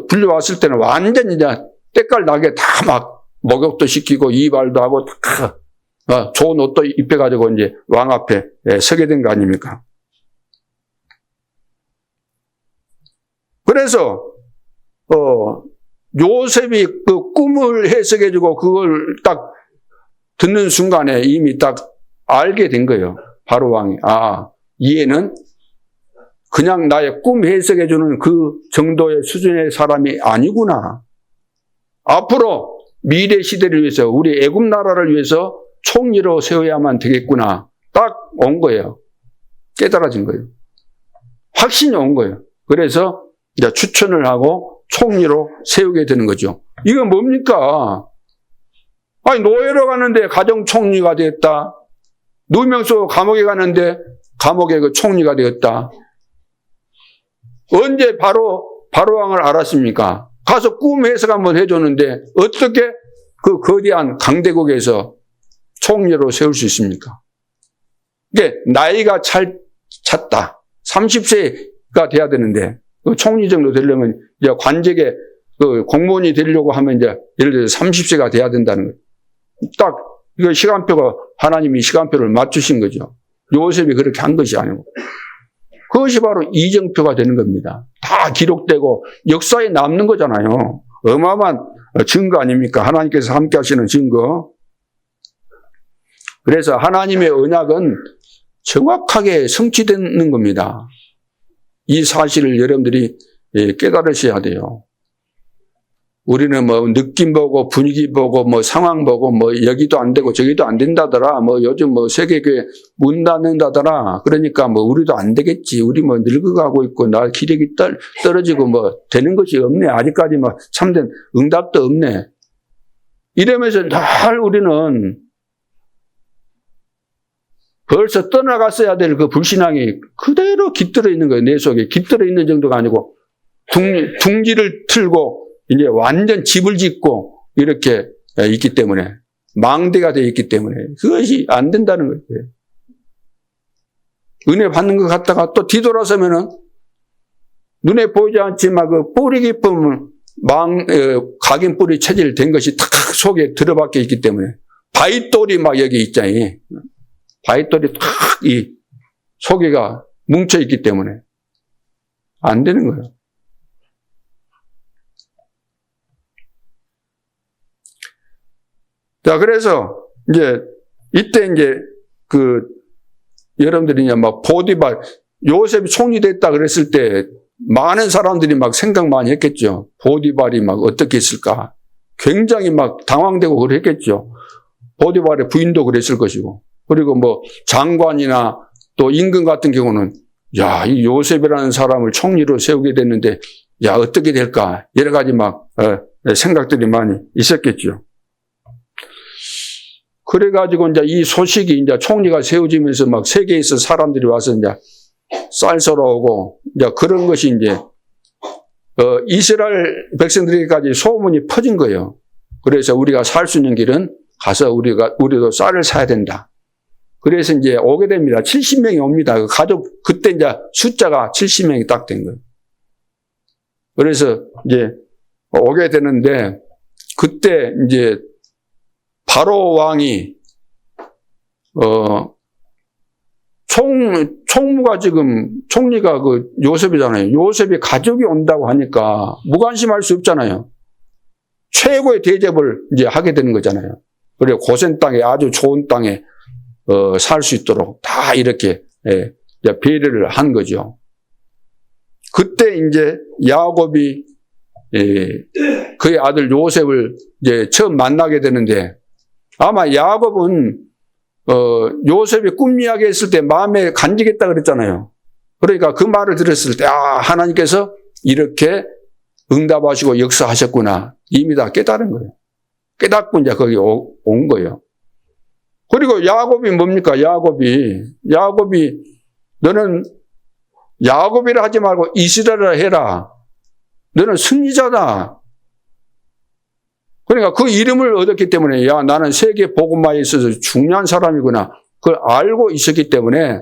불려왔을 때는 완전 이제 때깔 나게 다 막 목욕도 시키고 이발도 하고 다 좋은 옷도 입혀가지고 이제 왕 앞에 서게 된 거 아닙니까? 그래서 요셉이 그 꿈을 해석해주고 그걸 딱 듣는 순간에 이미 딱 알게 된 거예요. 바로 왕이. 아, 이 애는 그냥 나의 꿈 해석해주는 그 정도의 수준의 사람이 아니구나. 앞으로 미래 시대를 위해서 우리 애굽 나라를 위해서 총리로 세워야만 되겠구나. 딱 온 거예요. 깨달아진 거예요. 확신이 온 거예요. 그래서 이제 추천을 하고 총리로 세우게 되는 거죠. 이건 뭡니까? 아니, 노예로 가는데 가정총리가 되었다. 누명소 감옥에 가는데 감옥의 그 총리가 되었다. 언제 바로 왕을 알았습니까? 가서 꿈 해석 한번 해줬는데 어떻게 그 거대한 강대국에서 총리로 세울 수 있습니까? 이게 나이가 찼다. 30세가 돼야 되는데 그 총리 정도 되려면 이제 관직에 그 공무원이 되려고 하면 이제 예를 들어서 30세가 돼야 된다는 거예요. 딱 이거 시간표가 하나님이 시간표를 맞추신 거죠. 요셉이 그렇게 한 것이 아니고. 그것이 바로 이정표가 되는 겁니다. 다 기록되고 역사에 남는 거잖아요. 어마어마한 증거 아닙니까? 하나님께서 함께 하시는 증거. 그래서 하나님의 언약은 정확하게 성취되는 겁니다. 이 사실을 여러분들이 깨달으셔야 돼요. 우리는 뭐 느낌 보고 분위기 보고 뭐 상황 보고 뭐 여기도 안 되고 저기도 안 된다더라. 뭐 요즘 뭐 세계교회 문 닫는다더라. 그러니까 뭐 우리도 안 되겠지. 우리 뭐 늙어가고 있고 나 기력이 떨어지고 뭐 되는 것이 없네. 아직까지 막 참된 응답도 없네. 이러면서 늘 우리는 벌써 떠나갔어야 될 그 불신앙이 그대로 깃들어 있는 거예요. 내 속에 깃들어 있는 정도가 아니고 둥지를 틀고 이제 완전 집을 짓고 이렇게 있기 때문에 망대가 되어 있기 때문에 그것이 안 된다는 거예요. 은혜 받는 것 같다가 또 뒤돌아서면은 눈에 보이지 않지만 그 뿌리 깊은 각인 뿌리 체질된 것이 탁 속에 들어박혀 있기 때문에 바위돌이 막 여기 있잖아요. 바위돌이 탁 이 속에가 뭉쳐 있기 때문에 안 되는 거예요. 자, 그래서 이제 이때 이제 그 여러분들이 이제 막 보디발 요셉이 총리 됐다 그랬을 때 많은 사람들이 막 생각 많이 했겠죠. 보디발이 막 어떻게 했을까? 굉장히 막 당황되고 그랬겠죠. 보디발의 부인도 그랬을 것이고. 그리고 뭐 장관이나 또 임금 같은 경우는 야, 이 요셉이라는 사람을 총리로 세우게 됐는데 야, 어떻게 될까? 여러 가지 막 생각들이 많이 있었겠죠. 그래가지고 이제 이 소식이 이제 총리가 세워지면서 막 세계에서 사람들이 와서 이제 쌀 썰어 오고 이제 그런 것이 이제 이스라엘 백성들에게까지 소문이 퍼진 거예요. 그래서 우리가 살 수 있는 길은 가서 우리도 쌀을 사야 된다. 그래서 이제 오게 됩니다. 70명이 옵니다. 그 가족, 그때 이제 숫자가 70명이 딱 된 거예요. 그래서 이제 오게 되는데, 그때 이제 바로 왕이, 총무가 지금, 총리가 그 요셉이잖아요. 요셉이 가족이 온다고 하니까 무관심할 수 없잖아요. 최고의 대접을 이제 하게 되는 거잖아요. 그래, 고센 땅에, 아주 좋은 땅에, 살 수 있도록 다 이렇게, 배려를 한 거죠. 그때 이제 야곱이, 그의 아들 요셉을 이제 처음 만나게 되는데, 아마 야곱은, 요셉이 꿈 이야기 했을 때 마음에 간직했다 그랬잖아요. 그러니까 그 말을 들었을 때, 하나님께서 이렇게 응답하시고 역사하셨구나. 이미 다 깨달은 거예요. 깨닫고 이제 거기 온 거예요. 그리고 야곱이 뭡니까? 야곱이 너는 야곱이라 하지 말고 이스라엘이라 해라. 너는 승리자다. 그러니까 그 이름을 얻었기 때문에 나는 세계 복음화에 있어서 중요한 사람이구나. 그걸 알고 있었기 때문에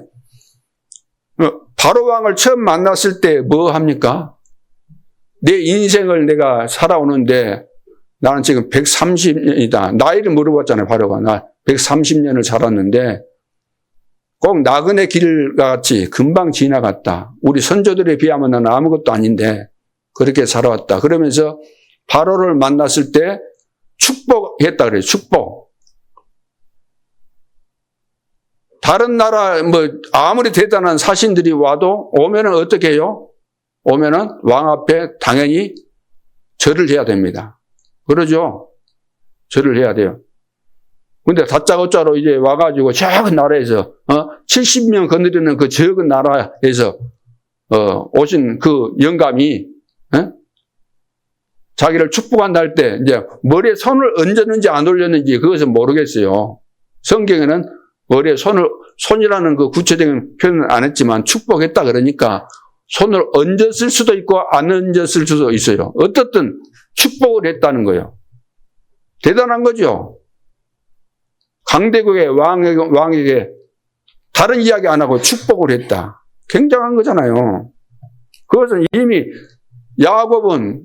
바로 왕을 처음 만났을 때 뭐 합니까? 내 인생을 내가 살아오는데 나는 지금 130년이다. 나이를 물어봤잖아요. 바로가. 나 130년을 살았는데 꼭 나그네 길같이 금방 지나갔다. 우리 선조들에 비하면 나는 아무것도 아닌데 그렇게 살아왔다. 그러면서 바로를 만났을 때 축복했다 그래요. 축복. 다른 나라 아무리 대단한 사신들이 와도 오면은 어떻게 해요? 오면은 왕 앞에 당연히 절을 해야 됩니다. 그러죠? 절을 해야 돼요. 근데 다짜고짜로 이제 와가지고 작은 나라에서 70명 거느리는 그 적은 나라에서 오신 그 영감이 자기를 축복한다 할 때 이제 머리에 손을 얹었는지 안 올렸는지 그것은 모르겠어요. 성경에는 머리에 손이라는 그 구체적인 표현은 안 했지만 축복했다 그러니까 손을 얹었을 수도 있고 안 얹었을 수도 있어요. 어떻든 축복을 했다는 거예요. 대단한 거죠. 강대국의 왕에게 다른 이야기 안 하고 축복을 했다. 굉장한 거잖아요. 그것은 이미 야곱은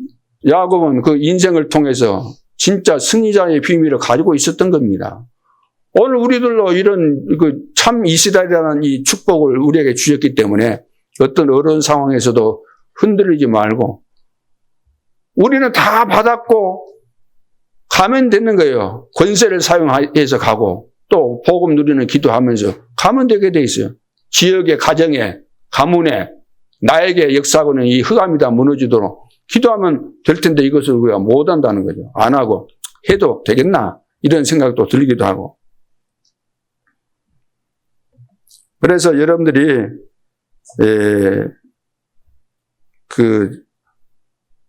그 인생을 통해서 진짜 승리자의 비밀을 가지고 있었던 겁니다. 오늘 우리들로 이런 그 참 이스라엘이라는 이 축복을 우리에게 주셨기 때문에 어떤 어려운 상황에서도 흔들리지 말고 우리는 다 받았고 가면 되는 거예요. 권세를 사용해서 가고 또 복음 누리는 기도하면서 가면 되게 돼 있어요. 지역의 가정에 가문에 나에게 역사하고는 이 흑암이 다 무너지도록 기도하면 될 텐데 이것을 우리가 못 한다는 거죠. 안 하고 해도 되겠나 이런 생각도 들기도 하고. 그래서 여러분들이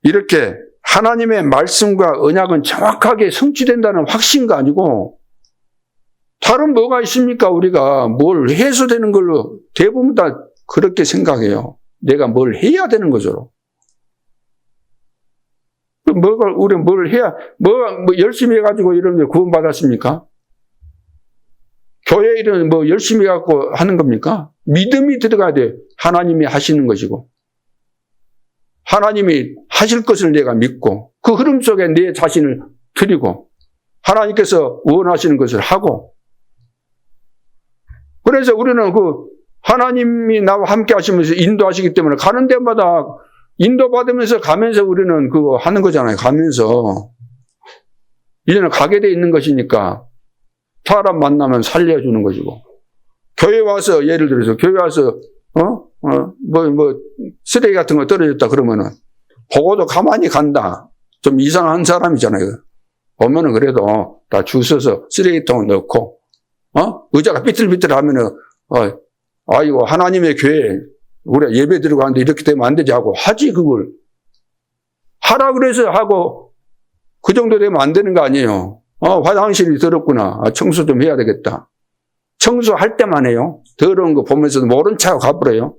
이렇게 하나님의 말씀과 언약은 정확하게 성취된다는 확신가 아니고 다른 뭐가 있습니까? 우리가 뭘 해서 되는 걸로 대부분 다 그렇게 생각해요. 내가 뭘 해야 되는 거죠. 우리 뭘 해야, 열심히 해가지고 이런 데 구원받았습니까? 교회 일은 열심히 해갖고 하는 겁니까? 믿음이 들어가야 돼. 하나님이 하시는 것이고. 하나님이 하실 것을 내가 믿고, 그 흐름 속에 내 자신을 드리고, 하나님께서 원하시는 것을 하고, 그래서 우리는 하나님이 나와 함께 하시면서 인도하시기 때문에 가는 데마다 인도받으면서 가면서 우리는 그거 하는 거잖아요. 가면서. 이제는 가게 돼 있는 것이니까 사람 만나면 살려주는 것이고. 교회 와서, 예를 들어서 교회 와서, 쓰레기 같은 거 떨어졌다 그러면은 보고도 가만히 간다. 좀 이상한 사람이잖아요. 보면은 그래도 다 주워서 쓰레기통에 넣고, 의자가 삐뚤삐뚤 하면은, 아이고, 하나님의 교회, 우리가 예배 드리고 하는데 이렇게 되면 안 되지 하고 하지, 그걸. 하라 그래서 하고, 그 정도 되면 안 되는 거 아니에요. 화장실이 더럽구나. 청소 좀 해야 되겠다. 청소할 때만 해요. 더러운 거 보면서도 모른 척하고 가버려요.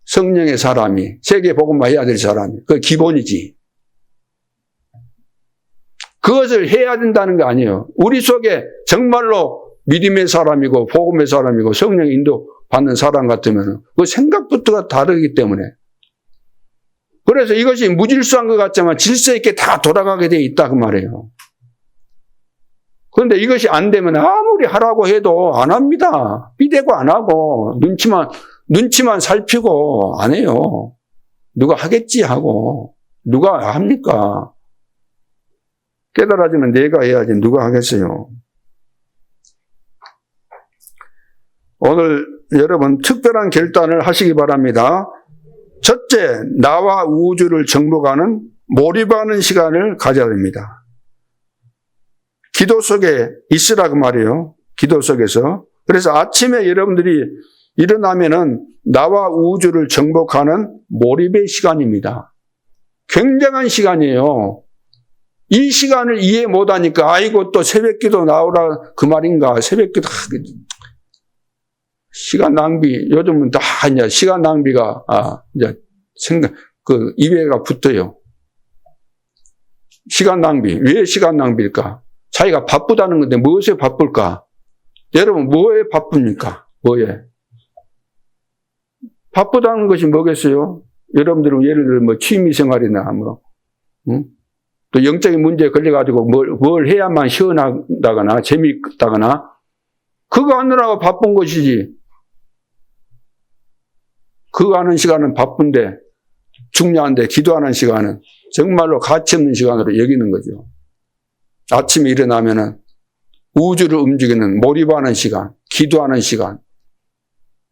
성령의 사람이, 세계 복음화 해야 될 사람이. 그게 기본이지. 그것을 해야 된다는 거 아니에요. 우리 속에 정말로 믿음의 사람이고 복음의 사람이고 성령 인도 받는 사람 같으면 그 생각부터가 다르기 때문에. 그래서 이것이 무질서한 것 같지만 질서 있게 다 돌아가게 돼 있다 그 말이에요. 그런데 이것이 안 되면 아무리 하라고 해도 안 합니다. 삐대고 안 하고 눈치만 살피고 안 해요. 누가 하겠지 하고 누가 합니까? 깨달아지면 내가 해야지 누가 하겠어요. 오늘 여러분 특별한 결단을 하시기 바랍니다. 첫째, 나와 우주를 정복하는 몰입하는 시간을 가져야 됩니다. 기도 속에 있으라 그 말이에요. 기도 속에서. 그래서 아침에 여러분들이 일어나면은 나와 우주를 정복하는 몰입의 시간입니다. 굉장한 시간이에요. 이 시간을 이해 못하니까 아이고 또 새벽기도 나오라 그 말인가. 새벽기도 시간 낭비. 요즘은 다 이제 시간 낭비가 이제 입에가 붙어요. 시간 낭비. 왜 시간 낭비일까? 자기가 바쁘다는 건데 무엇에 바쁠까? 여러분 뭐에 바쁩니까? 뭐에? 바쁘다는 것이 뭐겠어요? 여러분들은 예를 들어 뭐 취미생활이나 또 영적인 문제에 걸려가지고 뭘 해야만 시원하다거나 재미있다거나 그거 하느라고 바쁜 것이지. 그거 하는 시간은 바쁜데 중요한데 기도하는 시간은 정말로 가치 없는 시간으로 여기는 거죠. 아침에 일어나면은 우주를 움직이는 몰입하는 시간, 기도하는 시간.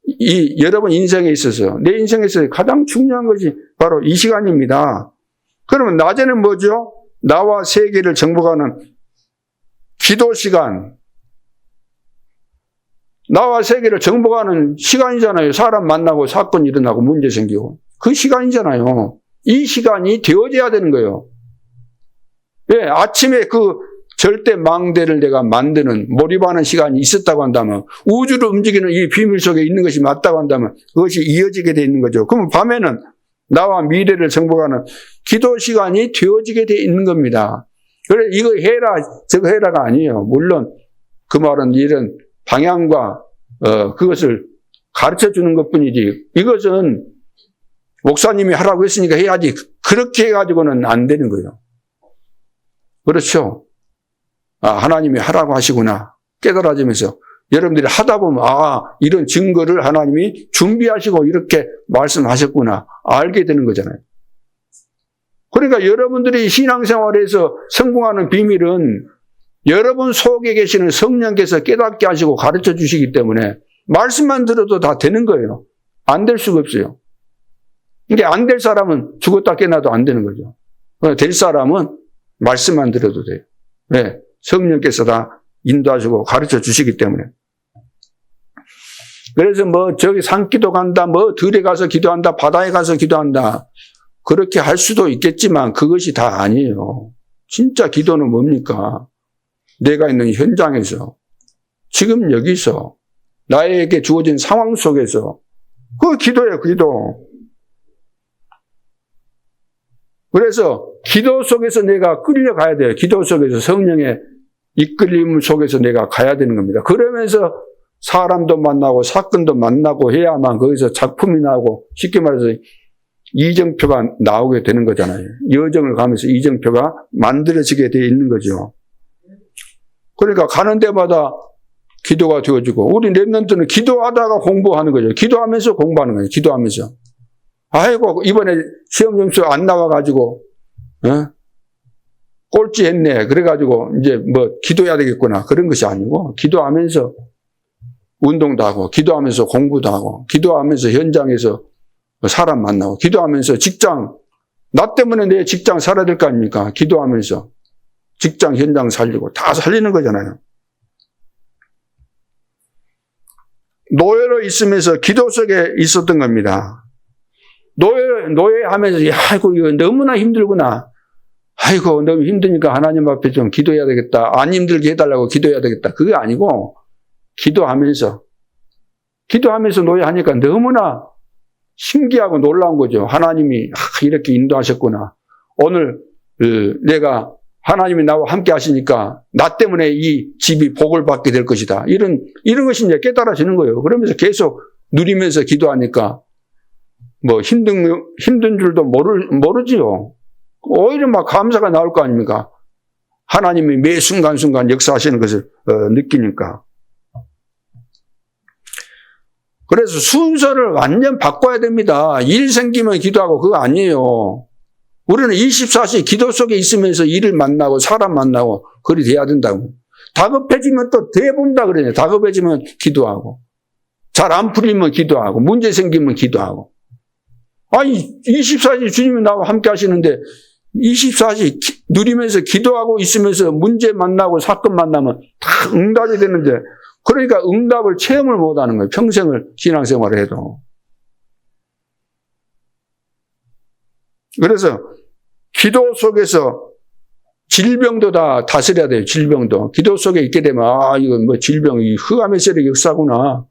이 여러분 인생에 있어서 내 인생에서 가장 중요한 것이 바로 이 시간입니다. 그러면 낮에는 뭐죠? 나와 세계를 정복하는 기도 시간. 나와 세계를 정복하는 시간이잖아요. 사람 만나고 사건 일어나고 문제 생기고. 그 시간이잖아요. 이 시간이 되어져야 되는 거예요. 예, 아침에 그 절대 망대를 내가 만드는 몰입하는 시간이 있었다고 한다면 우주를 움직이는 이 비밀 속에 있는 것이 맞다고 한다면 그것이 이어지게 돼 있는 거죠. 그러면 밤에는 나와 미래를 정복하는 기도 시간이 되어지게 돼 있는 겁니다. 그래서 이거 해라 저거 해라가 아니에요. 물론 그 말은 이런 방향과 그것을 가르쳐 주는 것뿐이지 이것은 목사님이 하라고 했으니까 해야지 그렇게 해가지고는 안 되는 거예요. 그렇죠? 하나님이 하라고 하시구나 깨달아지면서 여러분들이 하다 보면 이런 증거를 하나님이 준비하시고 이렇게 말씀하셨구나 알게 되는 거잖아요. 그러니까 여러분들이 신앙생활에서 성공하는 비밀은 여러분 속에 계시는 성령께서 깨닫게 하시고 가르쳐 주시기 때문에 말씀만 들어도 다 되는 거예요. 안 될 수가 없어요. 근데 안 될 사람은 죽었다 깨어나도 안 되는 거죠. 될 사람은 말씀만 들어도 돼요. 왜? 성령께서 다 인도하시고 가르쳐 주시기 때문에. 그래서 저기 산기도 간다, 들에 가서 기도한다, 바다에 가서 기도한다. 그렇게 할 수도 있겠지만 그것이 다 아니에요. 진짜 기도는 뭡니까? 내가 있는 현장에서, 지금 여기서, 나에게 주어진 상황 속에서, 그 기도예요, 기도. 그래서 기도 속에서 내가 끌려가야 돼요. 기도 속에서 성령의 이끌림 속에서 내가 가야 되는 겁니다. 그러면서 사람도 만나고 사건도 만나고 해야만 거기서 작품이 나오고 쉽게 말해서 이정표가 나오게 되는 거잖아요. 여정을 가면서 이정표가 만들어지게 되어 있는 거죠. 그러니까 가는 데마다 기도가 되어지고 우리 랩런트는 기도하다가 공부하는 거죠. 기도하면서 공부하는 거예요. 기도하면서. 아이고 이번에 시험 점수 안 나와가지고 꼴찌 했네. 그래가지고 이제 기도해야 되겠구나. 그런 것이 아니고 기도하면서 운동도 하고 기도하면서 공부도 하고 기도하면서 현장에서 사람 만나고 기도하면서 직장 나 때문에 내 직장 살아야 될 거 아닙니까? 기도하면서 직장 현장 살리고 다 살리는 거잖아요. 노예로 있으면서 기도 속에 있었던 겁니다. 노예하면서 아이고 이거 너무나 힘들구나. 아이고 너무 힘드니까 하나님 앞에 좀 기도해야 되겠다. 안 힘들게 해달라고 기도해야 되겠다. 그게 아니고 기도하면서 노예하니까 너무나 신기하고 놀라운 거죠. 하나님이 이렇게 인도하셨구나. 오늘 내가 하나님이 나와 함께 하시니까 나 때문에 이 집이 복을 받게 될 것이다. 이런 것이 이제 깨달아지는 거예요. 그러면서 계속 누리면서 기도하니까 뭐 힘든 줄도 모르지요. 오히려 막 감사가 나올 거 아닙니까? 하나님이 매 순간순간 역사하시는 것을 느끼니까. 그래서 순서를 완전 바꿔야 됩니다. 일 생기면 기도하고 그거 아니에요. 우리는 24시 기도 속에 있으면서 일을 만나고 사람 만나고 그리 돼야 된다고. 다급해지면 또 대본다 그러냐. 다급해지면 기도하고. 잘 안 풀리면 기도하고. 문제 생기면 기도하고. 아니 24시 주님이 나와 함께 하시는데 24시 누리면서 기도하고 있으면서 문제 만나고 사건 만나면 다 응답이 되는데 그러니까 응답을 체험을 못하는 거예요. 평생을 신앙생활을 해도. 그래서 기도 속에서 질병도 다 다스려야 돼요. 질병도. 기도 속에 있게 되면 이건 뭐 질병이 흑암의 세력의 역사구나.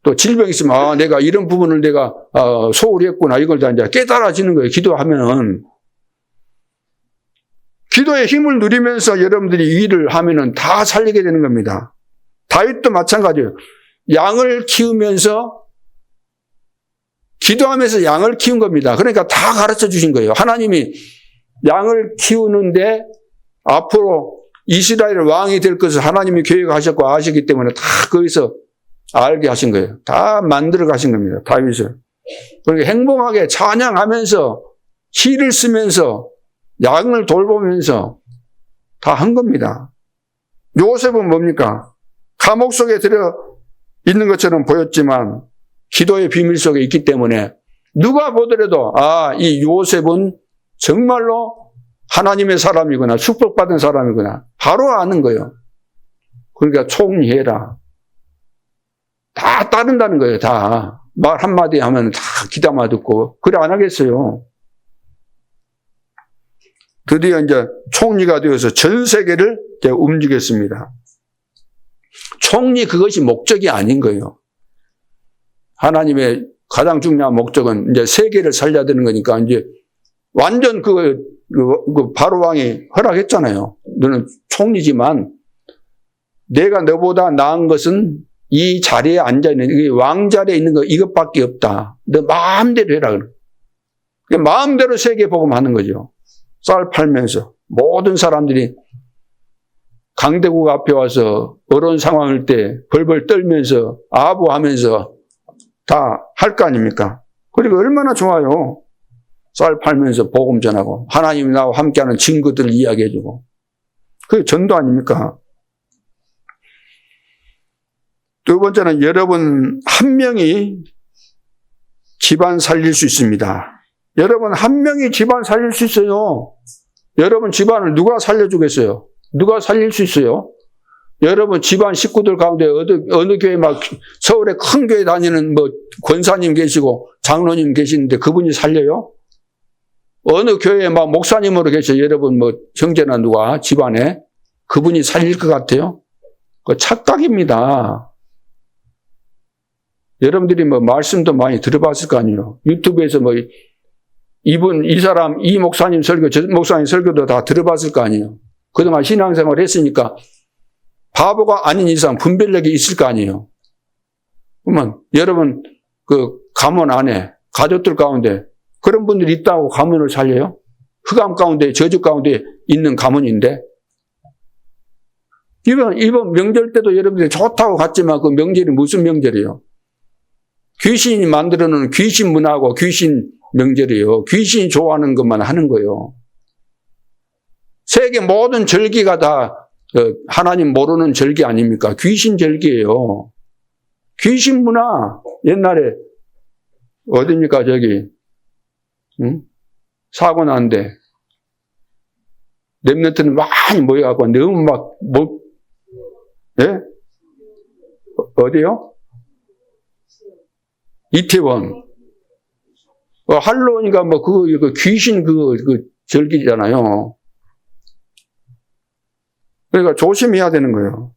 또 질병이 있으면 내가 이런 부분을 내가 소홀히 했구나. 이걸 다 이제 깨달아지는 거예요. 기도하면은. 기도의 힘을 누리면서 여러분들이 일을 하면은 다 살리게 되는 겁니다. 다윗도 마찬가지예요. 양을 키우면서 기도하면서 양을 키운 겁니다. 그러니까 다 가르쳐 주신 거예요. 하나님이 양을 키우는데 앞으로 이스라엘 왕이 될 것을 하나님이 계획하셨고 아시기 때문에 다 거기서 알게 하신 거예요. 다 만들어 가신 겁니다. 다윗을. 그러니까 행복하게 찬양하면서 시를 쓰면서 양을 돌보면서 다 한 겁니다. 요셉은 뭡니까? 감옥 속에 들어 있는 것처럼 보였지만 기도의 비밀 속에 있기 때문에 누가 보더라도 이 요셉은 정말로 하나님의 사람이구나, 축복받은 사람이구나 바로 아는 거예요. 그러니까 총리해라. 다 따른다는 거예요. 다. 말 한마디 하면 다 귀담아 듣고 그래 안 하겠어요. 드디어 이제 총리가 되어서 전 세계를 이제 움직였습니다. 총리 그것이 목적이 아닌 거예요. 하나님의 가장 중요한 목적은 이제 세계를 살려야 되는 거니까 이제 완전 그 바로 왕이 허락했잖아요. 너는 총리지만 내가 너보다 나은 것은 이 자리에 앉아있는 왕자리에 있는 거 이것밖에 없다. 너 마음대로 해라. 마음대로 세계 복음하는 거죠. 쌀 팔면서 모든 사람들이 강대국 앞에 와서 어려운 상황일 때 벌벌 떨면서 아부하면서 다 할 거 아닙니까? 그리고 얼마나 좋아요. 쌀 팔면서 복음 전하고 하나님이 나와 함께하는 증거들을 이야기해주고 그게 전도 아닙니까? 두 번째는 여러분 한 명이 집안 살릴 수 있습니다. 여러분 한 명이 집안 살릴 수 있어요. 여러분 집안을 누가 살려주겠어요? 누가 살릴 수 있어요? 여러분 집안 식구들 가운데 어느 교회 막 서울에 큰 교회 다니는 뭐 권사님 계시고 장로님 계시는데 그분이 살려요? 어느 교회에 막 목사님으로 계셔 여러분 뭐 형제나 누가 집안에 그분이 살릴 것 같아요? 그 착각입니다. 여러분들이 뭐 말씀도 많이 들어봤을 거 아니에요. 유튜브에서 뭐 이 사람, 이 목사님 설교, 저 목사님 설교도 다 들어봤을 거 아니에요. 그동안 신앙생활 했으니까 바보가 아닌 이상 분별력이 있을 거 아니에요. 그러면 여러분 그 가문 안에 가족들 가운데 그런 분들이 있다고 가문을 살려요? 흑암 가운데 저주 가운데 있는 가문인데 이번 명절 때도 여러분들이 좋다고 갔지만 그 명절이 무슨 명절이에요? 귀신이 만들어놓은 귀신 문화고 귀신 명절이에요. 귀신이 좋아하는 것만 하는 거예요. 세계 모든 절기가 다 하나님 모르는 절기 아닙니까? 귀신 절기예요. 귀신 문화 옛날에 어딥니까 저기 사고 난데 랩런트는 많이 모여갖고 너무 막 예? 어디요? 이태원. 할로우니까 뭐 그 귀신 그 절기잖아요. 그러니까 조심해야 되는 거예요.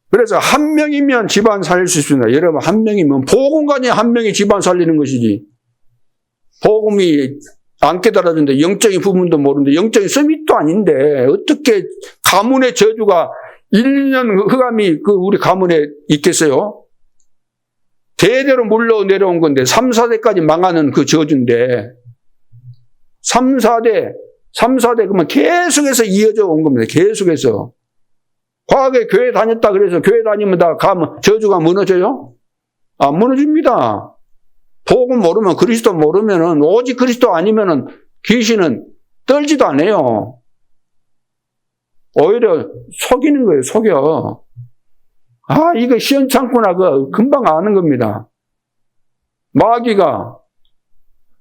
그래서 한 명이면 집안 살릴 수 있습니다. 여러분, 한 명이면 복음관이 한 명이 집안 살리는 것이지. 복음이 안 깨달아졌는데 영적인 부분도 모르는데 영적인 서밋도 아닌데 어떻게 가문의 저주가 1년 흑암이 우리 가문에 있겠어요? 대대로 물러 내려온 건데 3, 4대까지 망하는 그 저주인데 3, 4대 그러면 계속해서 이어져 온 겁니다. 계속해서. 과거에 교회 다녔다 그래서 교회 다니면 다 가면 저주가 무너져요? 안 무너집니다. 복음 모르면 그리스도 모르면은 오직 그리스도 아니면은 귀신은 떨지도 않아요. 오히려 속이는 거예요. 속여. 아, 이거 시원찮구나. 금방 아는 겁니다. 마귀가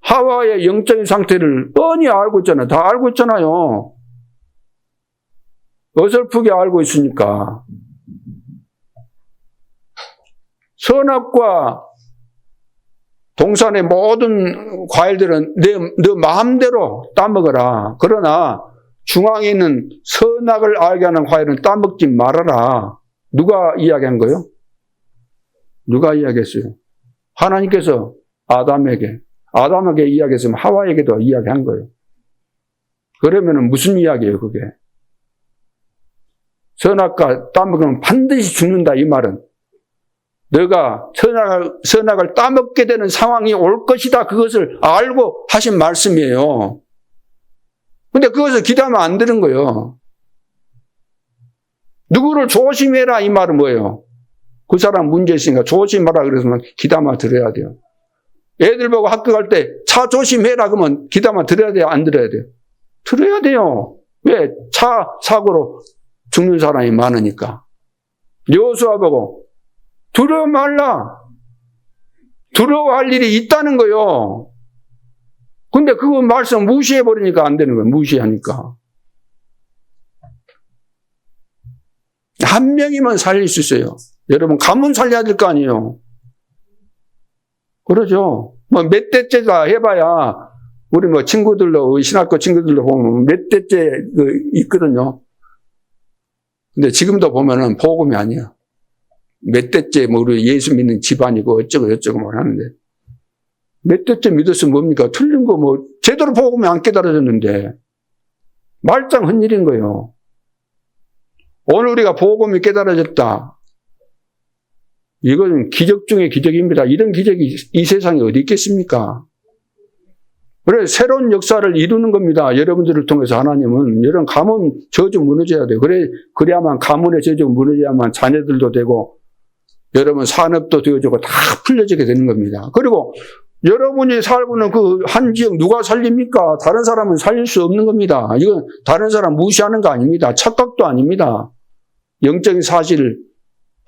하와의 영적인 상태를 뻔히 알고 있잖아요. 다 알고 있잖아요. 어설프게 알고 있으니까. 선악과 동산의 모든 과일들은 너 마음대로 따먹어라. 그러나 중앙에 있는 선악을 알게 하는 과일은 따먹지 말아라. 누가 이야기한 거예요? 누가 이야기했어요? 하나님께서 아담에게 이야기했으면 하와에게도 이야기한 거예요. 그러면은 무슨 이야기예요, 그게? 선악과 따먹으면 반드시 죽는다, 이 말은. 너가 선악을 따먹게 되는 상황이 올 것이다. 그것을 알고 하신 말씀이에요. 근데 그것을 기도하면 안 되는 거예요. 누구를 조심해라 이 말은 뭐예요? 그 사람 문제 있으니까 조심하라 그래서만 기도하면 들어야 돼요. 애들 보고 학교 갈 때 차 조심해라 그러면 기도하면 들어야 돼요? 안 들어야 돼요? 들어야 돼요. 왜? 차 사고로 죽는 사람이 많으니까. 여호수아 보고 두려워 말라. 두려워할 일이 있다는 거요. 근데 그거 말씀 무시해버리니까 안 되는 거예요. 무시하니까. 한 명이면 살릴 수 있어요. 여러분, 가문 살려야 될 거 아니에요. 그러죠. 뭐 몇 대째다 해봐야, 우리 뭐 친구들로, 신학교 친구들로 보면 몇 대째 있거든요. 근데 지금도 보면은 복음이 아니야. 몇 대째 뭐 우리 예수 믿는 집안이고 어쩌고 저쩌고 뭐 하는데 몇 대째 믿었으면 뭡니까? 틀린 거 뭐 제대로 복음이 안 깨달아졌는데 말짱 헛일인 거예요. 오늘 우리가 복음이 깨달아졌다. 이건 기적 중의 기적입니다. 이런 기적이 이 세상에 어디 있겠습니까? 그래 새로운 역사를 이루는 겁니다. 여러분들을 통해서 하나님은 이런 가문 저주 무너져야 돼요. 그래야만 가문의 저주가 무너져야만 자녀들도 되고 여러분 산업도 되어지고 다 풀려지게 되는 겁니다. 그리고 여러분이 살고 있는 그 한 지역 누가 살립니까? 다른 사람은 살릴 수 없는 겁니다. 이건 다른 사람 무시하는 거 아닙니다. 착각도 아닙니다. 영적인 사실을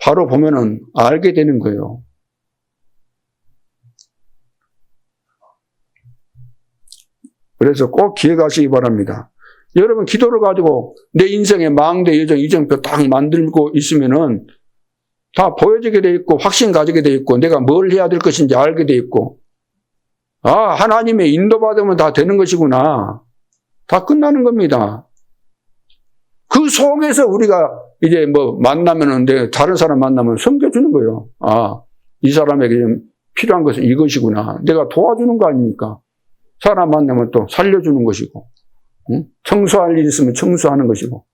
바로 보면은 알게 되는 거예요. 그래서 꼭 기억하시기 바랍니다. 여러분 기도를 가지고 내 인생의 망대 여정 이정표 딱 만들고 있으면은 다 보여지게 돼 있고 확신 가지게 돼 있고 내가 뭘 해야 될 것인지 알게 돼 있고 아 하나님의 인도받으면 다 되는 것이구나. 다 끝나는 겁니다. 그 속에서 우리가 이제 뭐 만나면은 다른 사람 만나면 섬겨주는 거예요. 아, 이 사람에게 필요한 것은 이것이구나. 내가 도와주는 거 아닙니까? 사람 만나면 또 살려주는 것이고, 응? 청소할 일 있으면 청소하는 것이고.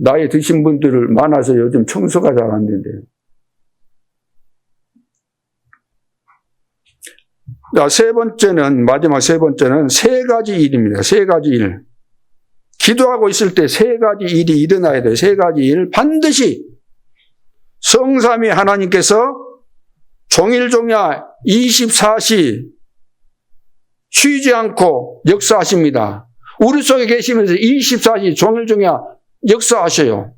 나이 드신 분들을 많아서 요즘 청소가 잘 안 된대요. 자, 마지막 세 번째는 세 가지 일입니다. 세 가지 일. 기도하고 있을 때 세 가지 일이 일어나야 돼요. 세 가지 일. 반드시 성삼위 하나님께서 종일종야 24시 쉬지 않고 역사하십니다. 우리 속에 계시면서 24시 종일종야 역사하셔요.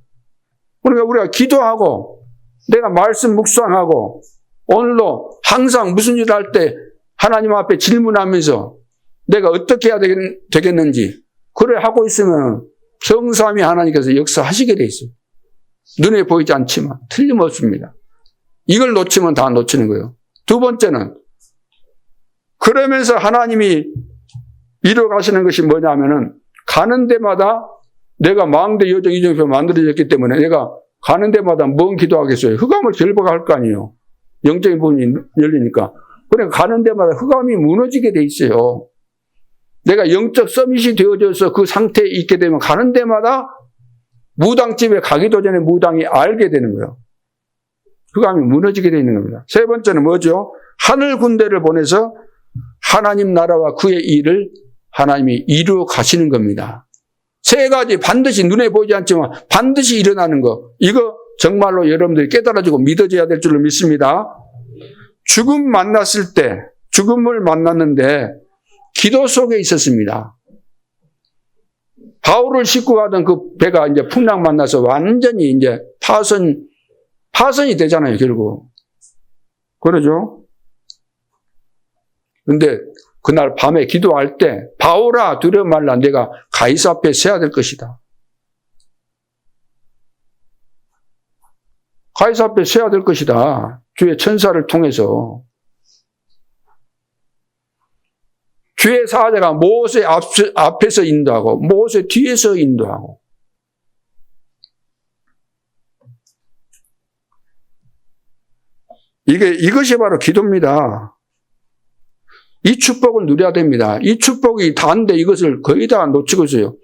그러니까 우리가 기도하고 내가 말씀 묵상하고 오늘도 항상 무슨 일을 할 때 하나님 앞에 질문하면서 내가 어떻게 해야 되겠는지 그래 하고 있으면 성삼위 하나님께서 역사하시게 돼 있어요. 눈에 보이지 않지만 틀림없습니다. 이걸 놓치면 다 놓치는 거예요. 두 번째는 그러면서 하나님이 이루어가시는 것이 뭐냐면은 가는 데마다 내가 망대 여정 이정표 만들어졌기 때문에 내가 가는 데마다 뭔 기도하겠어요? 흑암을 결박할 거 아니에요. 영적인 부분이 열리니까. 그러니까 가는 데마다 흑암이 무너지게 돼 있어요. 내가 영적 서밋이 되어져서 그 상태에 있게 되면 가는 데마다 무당집에 가기도 전에 무당이 알게 되는 거예요. 흑암이 무너지게 되어 있는 겁니다. 세 번째는 뭐죠? 하늘 군대를 보내서 하나님 나라와 그의 일을 하나님이 이루어 가시는 겁니다. 세 가지 반드시 눈에 보이지 않지만 반드시 일어나는 거. 이거 정말로 여러분들이 깨달아지고 믿어져야 될 줄로 믿습니다. 죽음 만났을 때, 죽음을 만났는데 기도 속에 있었습니다. 바울을 싣고 가던 그 배가 이제 풍랑 만나서 완전히 이제 파선이 되잖아요, 결국. 그러죠? 근데 그날 밤에 기도할 때, 바울아, 두려워 말라, 내가 가이사 앞에 서야 될 것이다. 가이사 앞에 서야 될 것이다. 주의 천사를 통해서. 주의 사자가 모세 앞에서 인도하고, 모세 뒤에서 인도하고. 이것이 바로 기도입니다. 이 축복을 누려야 됩니다. 이 축복이 다인데 이것을 거의 다 놓치고 있어요.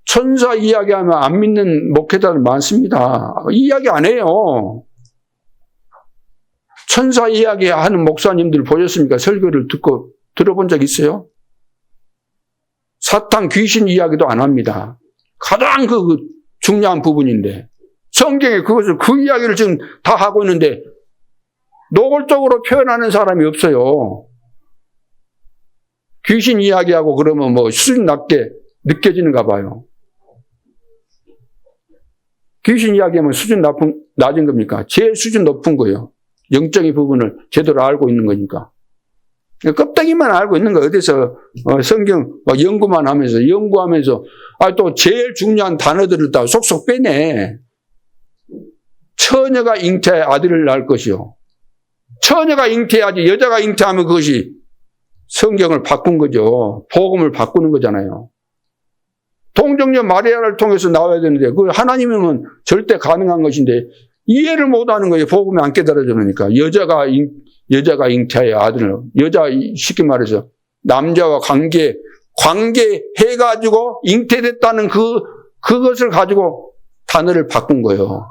천사 이야기하면 안 믿는 목회자들 많습니다. 이야기 안 해요. 천사 이야기하는 목사님들 보셨습니까? 설교를 듣고 들어본 적 있어요? 사탄 귀신 이야기도 안 합니다. 가장 그 중요한 부분인데 성경에 그 이야기를 지금 다 하고 있는데 노골적으로 표현하는 사람이 없어요. 귀신 이야기하고 그러면 뭐 수준 낮게 느껴지는가 봐요. 귀신 이야기하면 수준 낮은 겁니까? 제일 수준 높은 거예요. 영적인 부분을 제대로 알고 있는 거니까. 껍데기만 알고 있는 거 어디서 성경 연구만 하면서 연구하면서 또 제일 중요한 단어들을 다 속속 빼내. 처녀가 잉태해 아들을 낳을 것이요. 처녀가 잉태해야지 여자가 잉태하면 그것이 성경을 바꾼 거죠. 복음을 바꾸는 거잖아요. 동정녀 마리아를 통해서 나와야 되는데 그 하나님은 절대 가능한 것인데 이해를 못하는 거예요. 복음이 안 깨달아지니까. 여자가 잉태하여 아들을, 쉽게 말해서 남자와 관계해가지고 잉태됐다는 그것을 가지고 단어를 바꾼 거예요.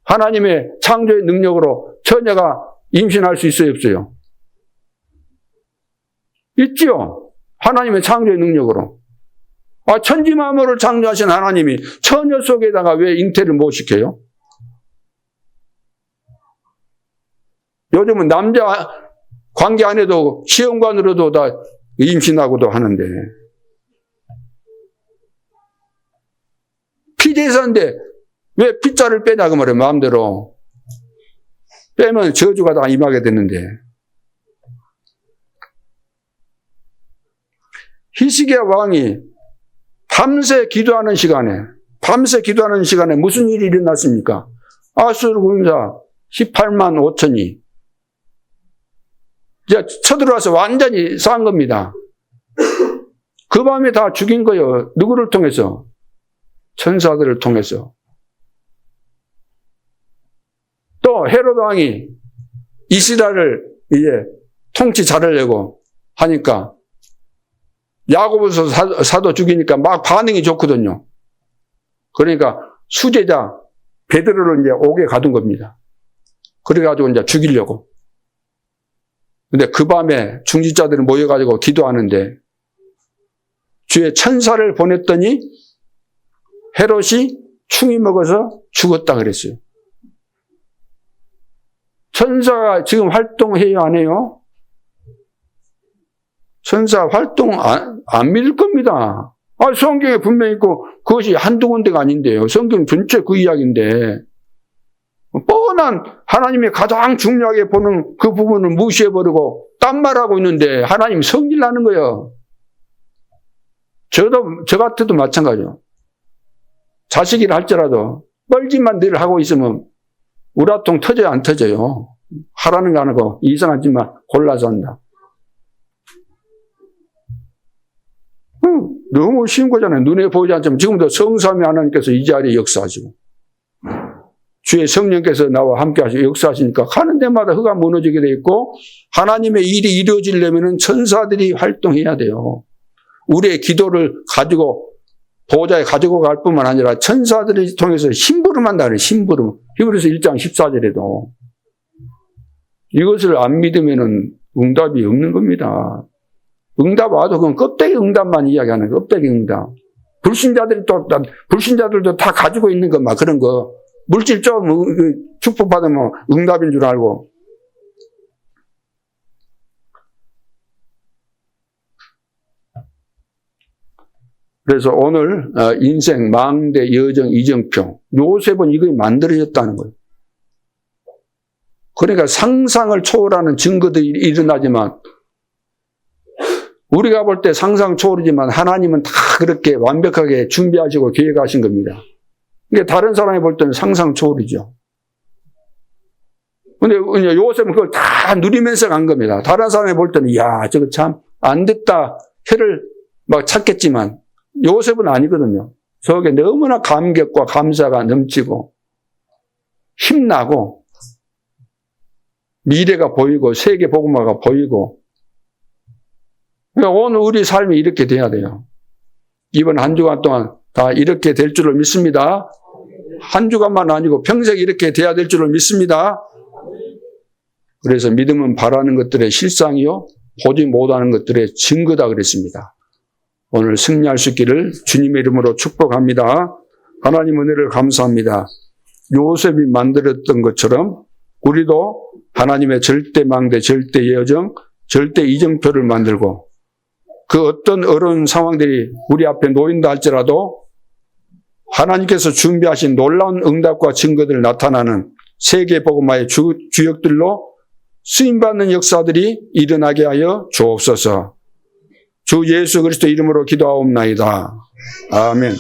하나님의 창조의 능력으로 처녀가 임신할 수 있어요, 없어요? 있죠. 하나님의 창조의 능력으로. 천지만물을 창조하신 하나님이 처녀 속에다가 왜 잉태를 못 시켜요? 요즘은 남자 관계 안 해도 시험관으로도 다 임신하고도 하는데. 피제사인데 왜 피자를 빼냐 그 말이에요, 마음대로. 빼면 저주가 다 임하게 되는데. 히스기야 왕이 밤새 기도하는 시간에 무슨 일이 일어났습니까? 아수르 군사 18만 5천이 이제 쳐들어와서 완전히 싼 겁니다. 그 밤에 다 죽인 거예요. 누구를 통해서? 천사들을 통해서. 또 헤로드 왕이 이스라엘을 이제 통치 잘하려고 하니까 야고보서 사도 죽이니까 막 반응이 좋거든요. 그러니까 수제자 베드로를 이제 옥에 가둔 겁니다. 그래가지고 이제 죽이려고. 근데 그 밤에 중직자들이 모여가지고 기도하는데 주의 천사를 보냈더니 헤롯이 충이 먹어서 죽었다 그랬어요. 천사가 지금 활동해요, 안 해요? 천사 활동 안 믿을 겁니다. 성경에 분명히 있고 그것이 한두 군데가 아닌데요. 성경 전체 그 이야기인데 뻔한 하나님이 가장 중요하게 보는 그 부분을 무시해버리고 딴 말하고 있는데 하나님 성질 나는 거예요. 저 같아도 마찬가지요. 자식이라 할지라도 뻘짓만 늘 하고 있으면 우라통 터져요, 안 터져요? 하라는 거 안 하고 이상하지만 골라서 한다. 너무 쉬운 거잖아요. 눈에 보이지 않지만 지금도 성삼위 하나님께서 이 자리에 역사하시고 주의 성령께서 나와 함께 하시고 역사하시니까 가는 데마다 흙가 무너지게 돼 있고 하나님의 일이 이루어지려면 천사들이 활동해야 돼요. 우리의 기도를 가지고 보호자에 가지고 갈 뿐만 아니라 천사들을 통해서 심부름한다 그래요. 심부름. 히브리서 1장 14절에도. 이것을 안 믿으면 응답이 없는 겁니다. 응답 와도 그건 껍데기 응답만 이야기하는 거예요. 껍데기 응답. 불신자들도 다 가지고 있는 거 막 그런 거. 물질 좀 축복받으면 응답인 줄 알고. 그래서 오늘 인생, 망대, 여정, 이정표. 요셉은 이거 만들어졌다는 거예요. 그러니까 상상을 초월하는 증거들이 일어나지만 우리가 볼 때 상상 초월이지만 하나님은 다 그렇게 완벽하게 준비하시고 계획하신 겁니다. 그러니까 다른 사람이 볼 때는 상상 초월이죠. 근데 요셉은 그걸 다 누리면서 간 겁니다. 다른 사람이 볼 때는 야, 저거 참 안 됐다. 해를 막 찾겠지만 요셉은 아니거든요. 속에 너무나 감격과 감사가 넘치고 힘나고 미래가 보이고 세계 복음화가 보이고 그러니까 오늘 우리 삶이 이렇게 돼야 돼요. 이번 한 주간 동안 다 이렇게 될 줄을 믿습니다. 한 주간만 아니고 평생 이렇게 돼야 될 줄을 믿습니다. 그래서 믿음은 바라는 것들의 실상이요 보지 못하는 것들의 증거다 그랬습니다. 오늘 승리할 수 있기를 주님의 이름으로 축복합니다. 하나님 은혜를 감사합니다. 요셉이 만들었던 것처럼 우리도 하나님의 절대 망대, 절대 여정, 절대 이정표를 만들고 그 어떤 어려운 상황들이 우리 앞에 놓인다 할지라도 하나님께서 준비하신 놀라운 응답과 증거들 나타나는 세계 복음화의 주역들로 쓰임받는 역사들이 일어나게 하여 주옵소서. 주 예수 그리스도 이름으로 기도하옵나이다. 아멘.